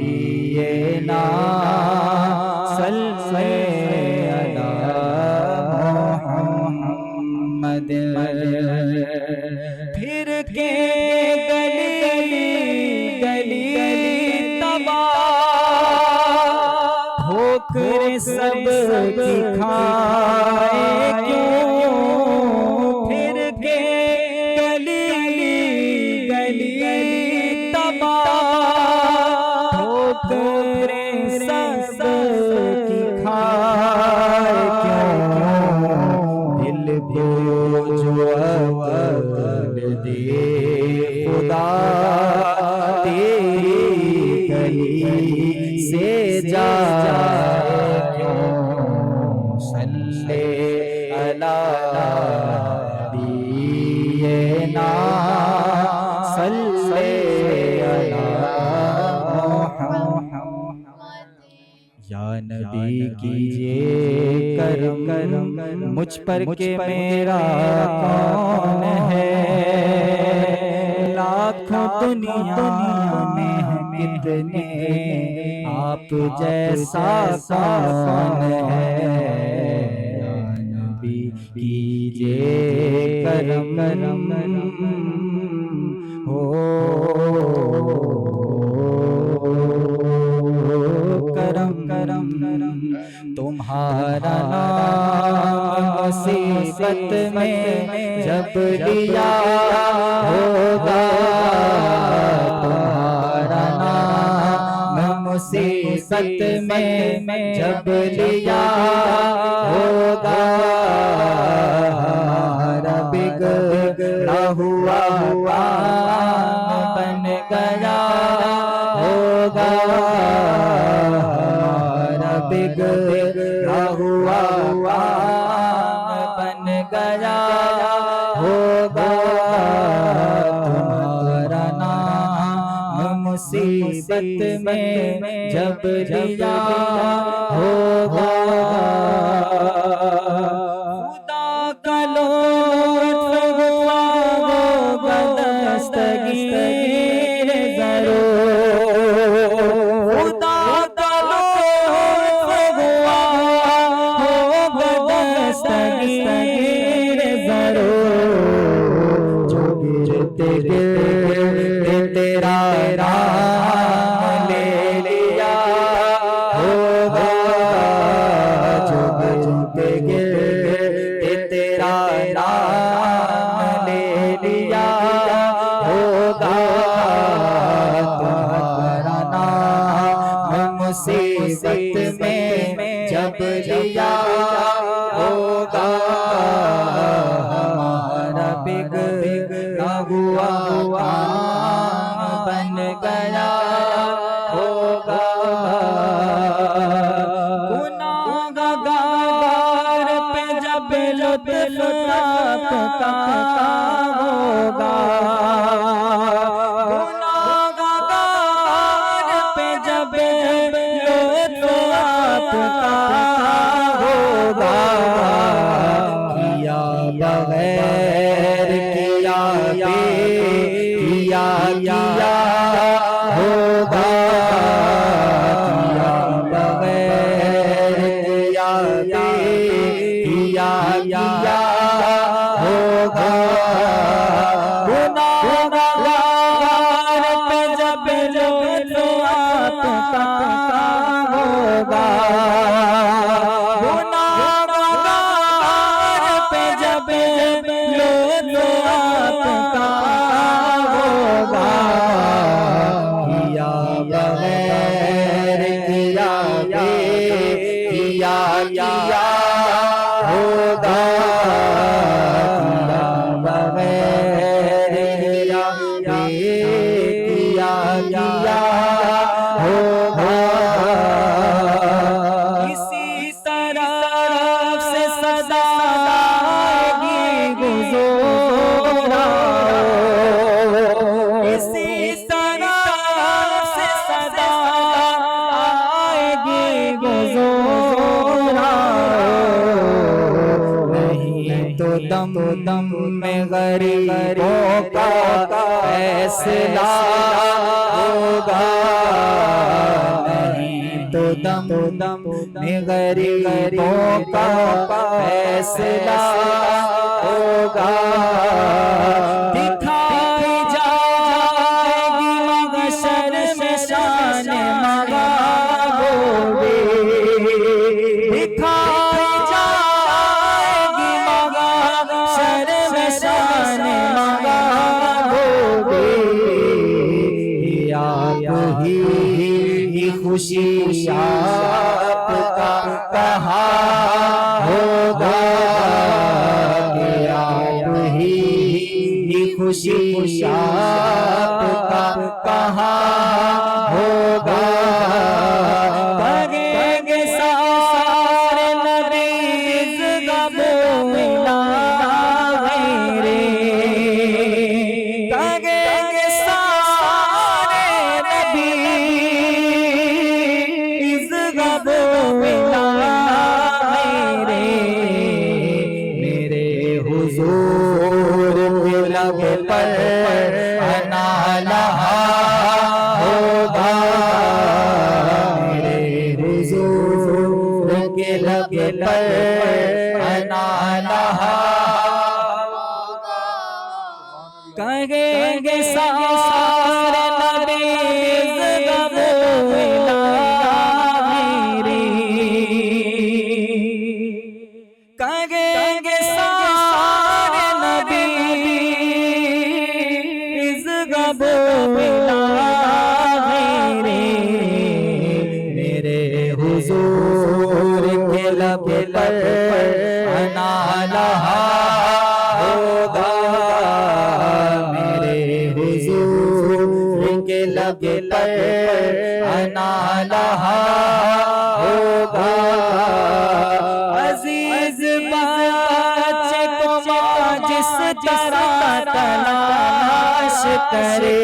نبینا صلی علی محمد. پھر کے ٹھوکر سب کی کھائے کیوں. پھر کے گلی تباہ ٹھوکر سب کی کھائے کیوں. دل کو جو عقل دے خدا تیری گلی سے جائے کیوں. صلی علی نبینا صلی علی محمد. یا نبی کیجئے کرم مجھ پر کہ میرا کون ہے. لاکھوں دنیا میں کتنے آپ جیسا کون ہے. یا نبی کیجئے کرم ہو کرم تمہارا نام مصیبت میں جب لیا ہوگا. تمہارا نام مصیبت میں جب لیا ہوگا. ہمارا بگڑا ہوا بن گیا ہوگا. ہمارا بگڑا ہوا بن گیا ہوگا. تمہارا نام مصیبت میں جب لیا ہوگا. خدا کا لطف ہوا وہ بدستگیر ضرور. خدا کا لطف ہوا وہ بدستگیر ضرور. جو گرتے گرتے تیرا رام لے لیا ہوگا. جو گرتے گرتے تیرا رام لے لیا ہوگا. تمہارا نام مصیبت میں جب لیا ہوگا. ہمارا بگڑا ہوا بن گیا ہوگا. لطف آپ کا ہوگا، گناہگار پہ جب لطف آپ کا ہوگا، کیا بغیر کیا ہوگا، کیا بغیر کیا ہوگا، گناہگار پہ جب لطف آپ کا ہوگا، گناہگار پہ جب لطف آپ کا ہوگا، کیا بغیر کیا ہوگا، کیا بغیر کیا ہوگا، اسی طرف سے صدا آئے گی حضور، اسی طرف سے صدا آئے گی حضور، نہیں تو دم میں غریبوں کا فیصلہ ہوگا، نہیں تو دم میں غریبوں کا فیصلہ ہوگا، دکھائی جائے گی محشر میں شان محبوبی، دکھائی جائے گی محشر میں شان محبوبی، آپ ہی خوشی آپ کا کہا ہوگا، آپ ہی خوشی آپ کا کہا ہوگا، کہیں گے سارے نبی غم ملا غیرے، کہیں گے سارے نبی غم ملا غیرے، میرے حضور کے لب پر انا لہا ہوگا، میرے حضور کے لب پر انا لہا ہوگا، کہیں گے سارے نبی غم ملا غیرے، کہیں گے سارے نبی غم ملا غیرے، میرے حضور کے لب پر انا لہا ہوگا، میرے حضور کے لب پر انا لہا ہوگا، عزیز بچے کو ماں جس طرح تلاش کرے،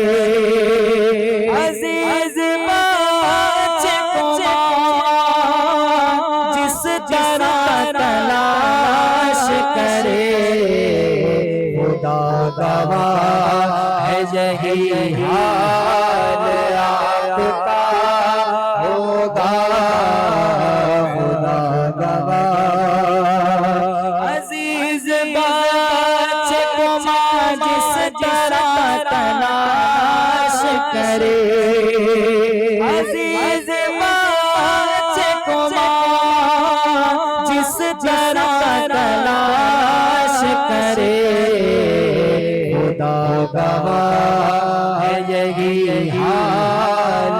عزیز بچے کو ماں جس طرح تلاش کرے، خدا گواہ ہے یہی حال آپ کا ہوگا، خدا گواہ، عزیز بچے کو ماں جس طرح تلاش کرے، عزیز بچے کو ماں جس طرح تلاش کرے، خدا گواہ ہے یہی حال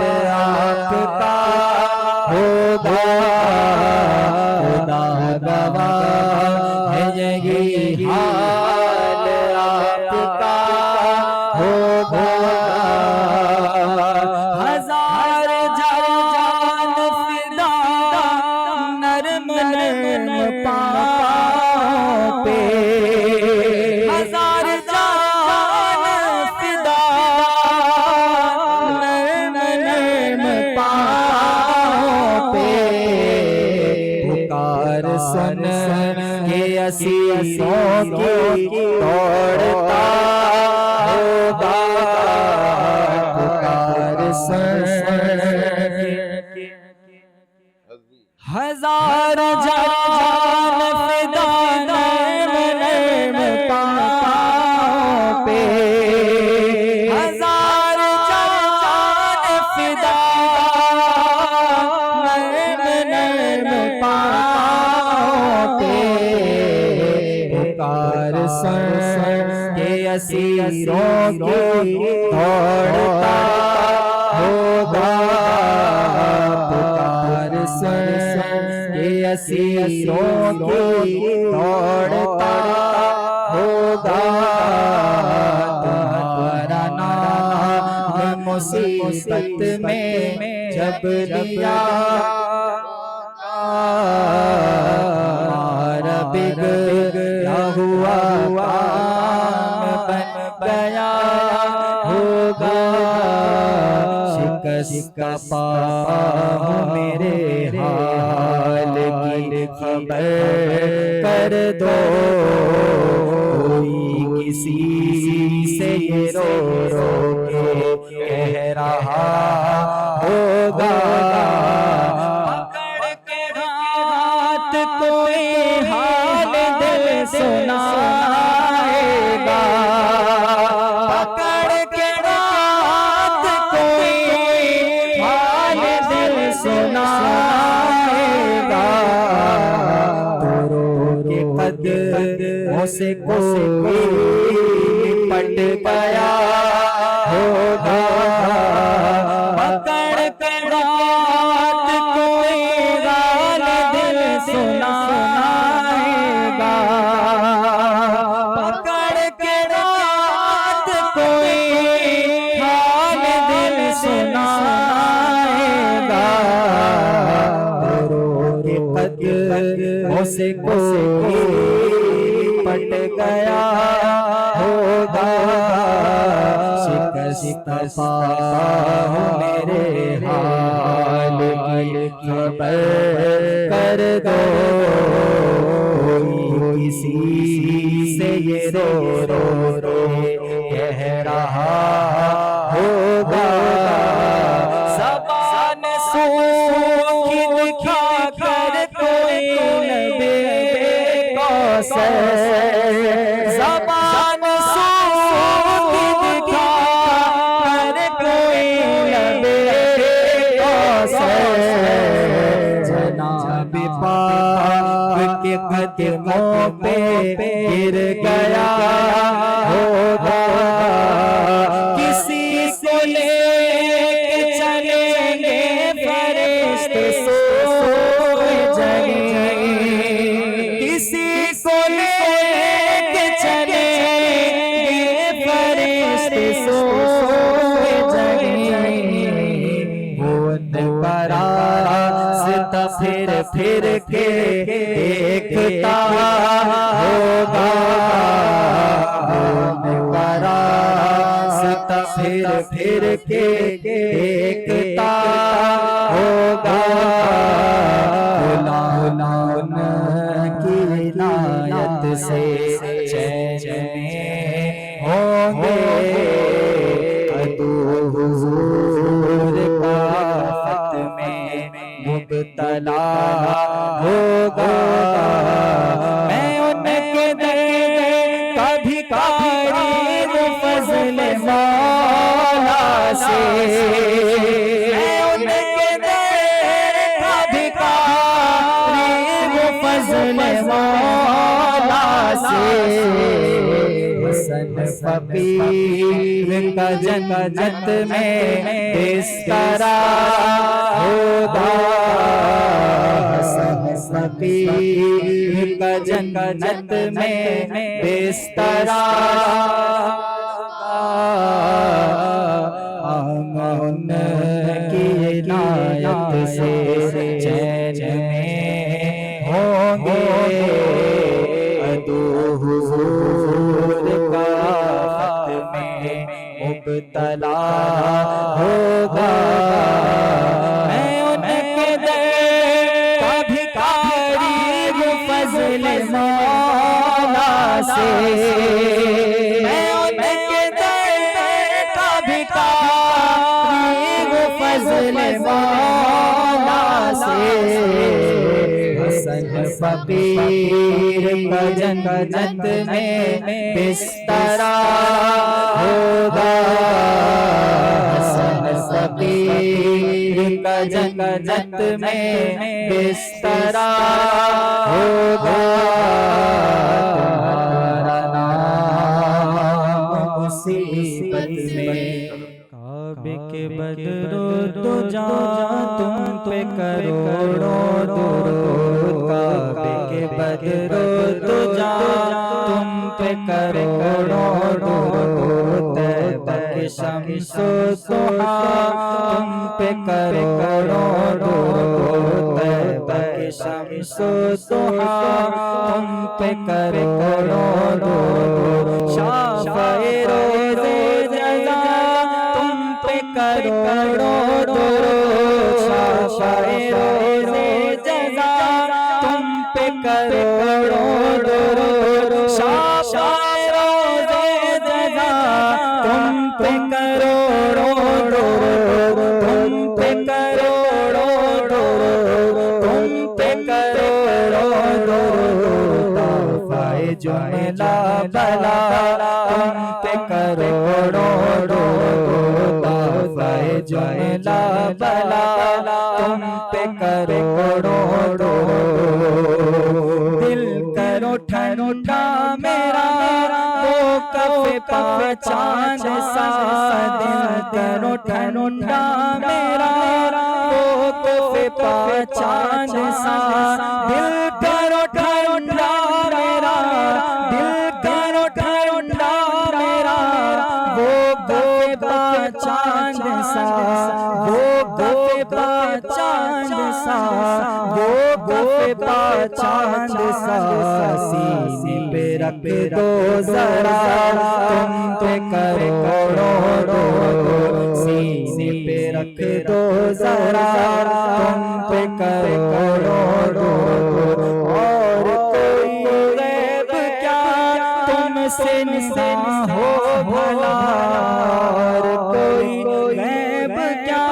پکار سن کے اسیروں کی دوڑتا ہوگا، پکار سن ہزار جان فدا نرم نرم پاؤں پہ، ہزار جان فدا نرم نرم پاؤں پہ، پکار سن کے اسیروں کی دوڑتا ہوگا، پکار سن کے اسیروں کی دوڑتا ہوگا، تمہارا نام مصیبت میں جب لیا ہمارا بگڑا ہوا کام بن گیا ہوگا، شکست پاؤں میرے حال کی خبر کر دو، کوئی کسی سے یہ رو رو کے کہہ رہا ہوگا، پکڑ کے ہاتھ کوئی حال دل سنائے گا، پکڑ کے ہاتھ کوئی حال دل سنائے گا، توروں کے قدموں سے کوئی لپٹ گیا ہوگا، پکڑ کے ہاتھ کوئی حال دل سنائے گا، پکڑ کے ہاتھ کوئی حال دل سنائے گا، توروں کے قدموں سے کوئی پٹ گیا ہوگا، شکست پاؤں میرے حال کی خبر کر دو، کوئی کسی سے یہ رو رو رو کہہ رہا ہوگا، زبان سوکھی دکھا کر کوئی نبی کوثر، زبان سوکھی دکھا کر کوئی نبی کوثر، جناب پاک کے قدموں پہ گر گیا ہوگا، کسی کو لے کے چلیں گے فرشتے سوئے جگہ، کسی کو لے کے چلیں گے فرشتے سوئے جگہ، وہ ان کا راستہ پھر پھر کے دیکھتا ہوگا، ان کا راستہ پھر پھر کے دیکھتا ہوگا، ان کی عنایت سے چین میں ہوں گے، عدو حضور کا خط میں مبتلا ہوگا، میں ان کے در کا بھکاری وہ فضل مولا سے، میں ان کے در کا بھکاری وہ فضل مولا سے، حسن فقیر کا جنت میں بسترا ہوگا، حسن فقیر کا جنت میں بسترا ان کی عنایت سے چین میں ہوں گے، عدو حضور کا خط میں مبتلا ہوگا، میں ان کے در کا بھکاری فضل مولا سے، میں ان کے در کا بھکاری ہوں فضل مولا سے، حسن فقیر کا جنت میں بسترا ہوگا، حسن فقیر کا جنت میں بسترا ہوگا، تمہارا نام مصیبت میں، کعبے کے بدر تو جان تم پہ کروڑوں درود، کعبے کے بدر تو جان تم پہ کروڑوں درود، طیبہ کے شمس و ضحیٰ تم پہ کروڑوں درود، طیبہ کے شمس و ضحیٰ تم پہ کروڑوں درود، شافع روز جزا تم پہ کروڑوں درود، شافع روز جزا تم پہ کروڑوں درود، شافع روز جزا تم پہ کروڑوں درود، تم پہ کروڑوں درود، تم پہ کروڑوں درود، تحفہ جملہ بلا تم پہ کروڑوں درود، تحفہ جملہ بلا تم پہ کروڑوں درود، دل کرو ٹھنڈا میرا وہ کف پا چاند سا، دل کرو ٹھنڈا میرا وہ کف پا چاند سا، دل کرو ٹھنڈا میرا، دل کرو ٹھنڈا میرا وہ کف پا چاند سا، وہ کف پا چاند سا، وہ کف پا چاند سا، سینے پہ رکھ دو ذرا تم پہ کروڑوں درود، سینے پہ رکھ دو ذرا تم پہ کروڑوں درود، اور کوئی غیب کیا تم سے نسا ہو بھلا، اور کوئی غیب کیا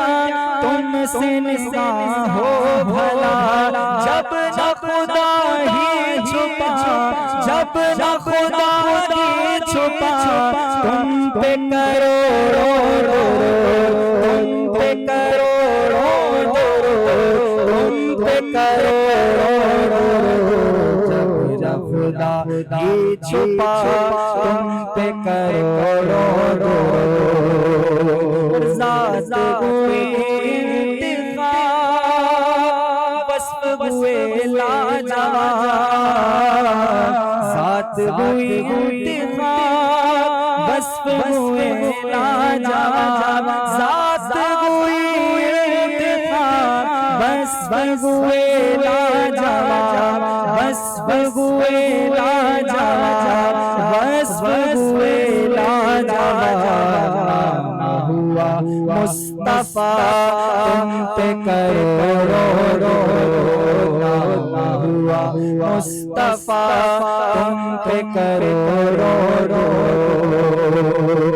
تم سے نسا ہو بھلا، جب نہ خدا ہی چھپا، جب نہ خدا ہی چھپا تم پہ کروڑوں درود، تم پہ کروڑوں درود، تم پہ کروڑوں درود، جب نہ خدا ہی چھپا تم پہ کروڑوں درود، ذات ہوئی وصف ہوئے لاجواب، ذات ہوئی انتخاب وصف ہوئے لاجواب، ذات ہوئی انتخاب وصف ہوئے لاجواب، وصف ہوئے لاجواب، وصف ہوئے لاجواب، ہوا مصطفیٰ تم پہ کروڑوں درود، ہوا مصطفیٰ تم پہ کروڑوں درود،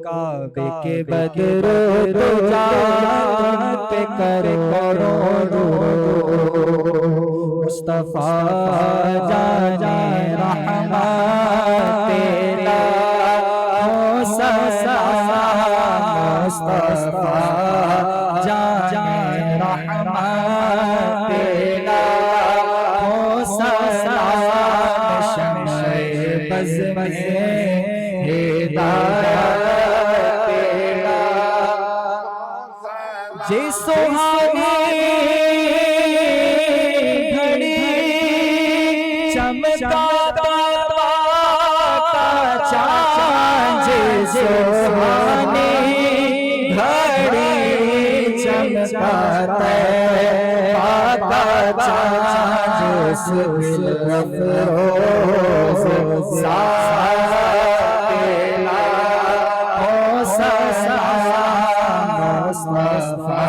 کعبے کے بدر تو جان پہ کروڑوں درود، مصطفیٰ جانے رحمت تیرا مصطفیٰ جانے رحمت تیرا ہو سلام، شمع بز میں ہدایت تیرا، جی سہانی گھڑی چمکا چاند، سہانی گھڑی چمکاتا پاتا چاند، سبل افروز ساتیلا ہو سلام، مصطفیٰ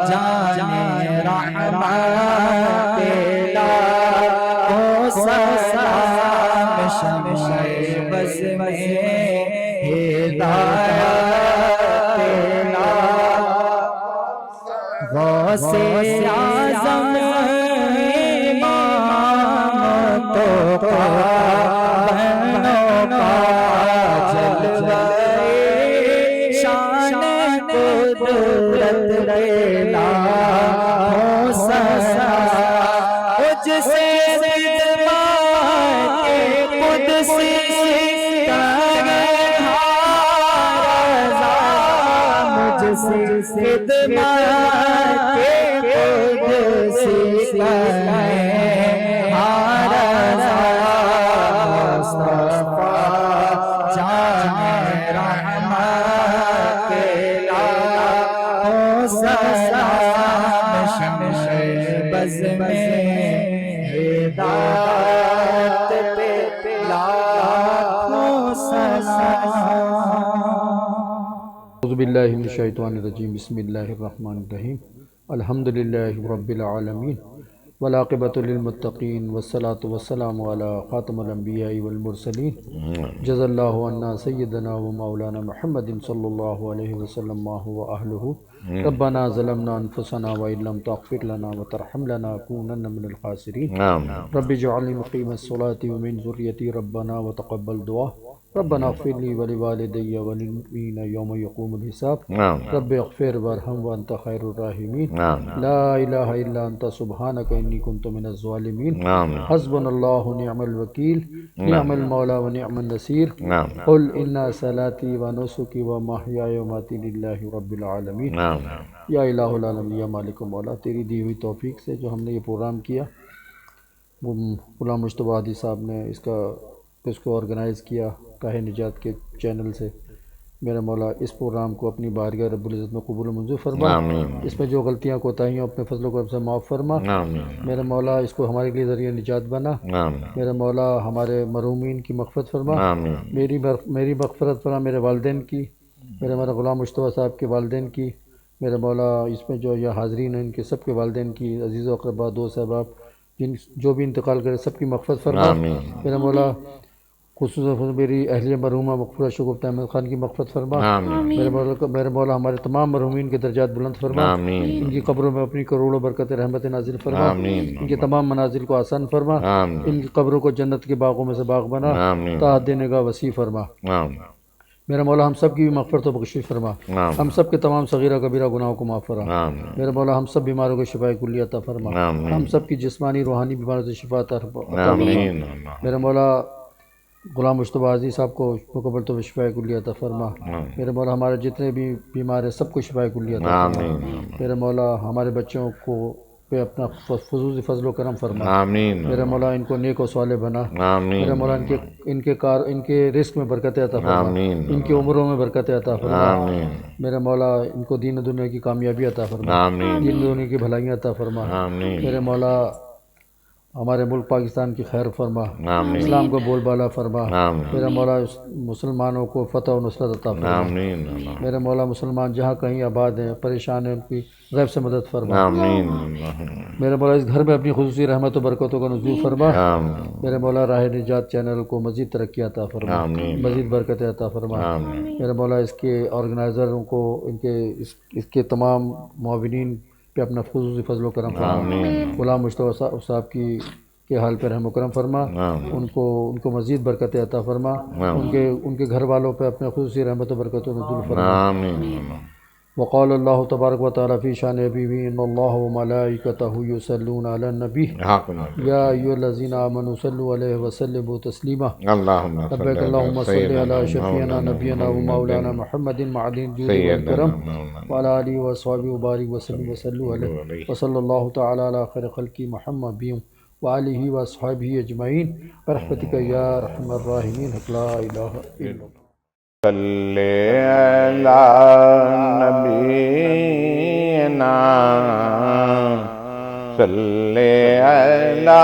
جانے رحمت تیرا شمع بز میں ہدایت لا غوث اعظم امام تو بہنوں کا جلوہ شان قدرت لا ہو سکا مجھ سے خدمت قدسی کرے رضا مجھ سے خدمت قدسی کرے رضا مصطفیٰ جان رحمت کے لاکھوں سلام شمع بز میں ہدایت پہ لاکھوں سلام. اعوذ باللہ من الشیطان الرجیم بسم اللہ الرحمن الرحیم الحمدللہ رب العالمین والعاقبۃ للمتقین والصلاة والسلام علی خاتم الانبیاء والمرسلین جزا اللہ عنا سیدنا و مولانا محمد صلی اللہ علیہ وسلم ما هو اہلہ ربنا ظلمنا انفسنا وان لم تغفر لنا وترحم لنا لنكونن من الخاسرین رب اجعلنی مقیم الصلاة ومن ذریتی ربنا وتقبل دعا ربنا اغفر لي ولوالدي وللمؤمنين يوم يقوم الحساب رب اغفر وارحم وانت خير الراحمين لا اله الا انت سبحانك اني كنت من الظالمين حسبنا الله ونعم الوكيل نعم المولى ونعم النصير قل ان صلاتي ونسكي ومحياي ومماتي لله رب العالمین. یا الہ العالمین یا مالک و مولا، تیری دی ہوئی توفیق سے جو ہم نے یہ پروگرام کیا، وہ غلام مجتبیٰ ہادی صاحب نے اس کو آرگنائز کیا کاہ نجات کے چینل سے. میرا مولا اس پروگرام کو اپنی بارگاہ رب العزت میں قبول و منظور فرما. اس میں جو غلطیاں کوتاہیاں اپنے فضل و کرم سے معاف فرما. میرا مولا اس کو ہمارے لیے ذریعہ نجات بنا. میرا مولا ہمارے مرحومین کی مغفرت فرما. میری مغفرت فرما، میرے والدین کی، میرے مولا غلام مجتبیٰ صاحب کے والدین کی. میرا مولا اس میں جو یہ حاضرین ہیں ان کے سب کے والدین کی، عزیز و اقربا، دوست احباب جو بھی انتقال کرے سب کی مغفرت فرما. میرا مولا خصوصاً میری اہلیہ مرحومہ مغفورہ شگفتہ احمد خان کی مغفرت فرما. میرے مولا ہمارے تمام مرحومین کے درجات بلند فرما. ان کی قبروں میں اپنی کروڑوں برکت رحمت نازل فرما. ان کے تمام منازل کو آسان فرما. ان کی قبروں کو جنت کے باغوں میں سے باغ بنا، تا دینے کا وسیع فرما. میرا مولا ہم سب کی بھی مغفرت و بخشش فرما. ہم سب کے تمام صغیرہ کبیرہ گناہوں کو معاف فرما. میرا مولا ہم سب بیماروں کو شفاء کلی عطا فرما. ہم سب کی جسمانی روحانی بیماریوں سے شفا عطا فرما. میرا مولا غلام مجتبیٰ ہادی صاحب کو مکمل طور پر شفاء کلی عطا فرما. میرے مولا ہمارے جتنے بھی بیمار ہیں سب کو شفاء کلی عطا فرما. میرے مولا ہمارے بچوں کو پہ اپنا خصوصی فضل و کرم فرما. میرے مولا ان کو نیک و صالح بنا. میرے مولا ان کے رزق میں برکت عطا فرما. ان کی عمروں میں برکت عطا فرما. میرے مولا ان کو دین و دنیا کی کامیابی عطا فرما. دین و دنیا کی بھلائیاں عطا فرما. میرے مولا ہمارے ملک پاکستان کی خیر فرما. اسلام کو بول بالا فرما. میرا مولا مسلمانوں کو فتح و نصرت عطا فرما. میرے مولا مسلمان جہاں کہیں آباد ہیں پریشان ہیں ان کی غیب سے مدد فرما. میرے مولا اس گھر میں اپنی خصوصی رحمت و برکتوں کا نزول فرما. میرے مولا راہ نجات چینل کو مزید ترقی عطا فرما، مزید برکت عطا فرما. میرے مولا اس کے آرگنائزروں کو، اس کے تمام معاونین پہ اپنا خصوصی فضل و کرم فرما. غلام مجتبیٰ صاحب کے حال پہ رحم و کرم فرما. ان کو مزید برکت عطا فرما. ان کے گھر والوں پہ اپنے خصوصی رحمت و برکت و نزول فرما. وقال اللہ تبارک و تعالی فی شان حبیبہ ان اللہ وملائکتہ یصلون علی النبی یا ایھا الذین آمنوا صلوا علیہ وسلموا تسلیما. لبیک اللہم صلی علی شفیعنا نبینا و مولانا محمد معدن الجود والکرم وعلی آلہ وصحبہ وبارک وسلم وصلوا علیہ وصلی اللہ تعالی علی خیر خلق محمد وآلہ وصحبہ اجمعین برحمتک یا ارحم الراحمین. لا الہ الا اللہ. صلی علی نبینا صلی علی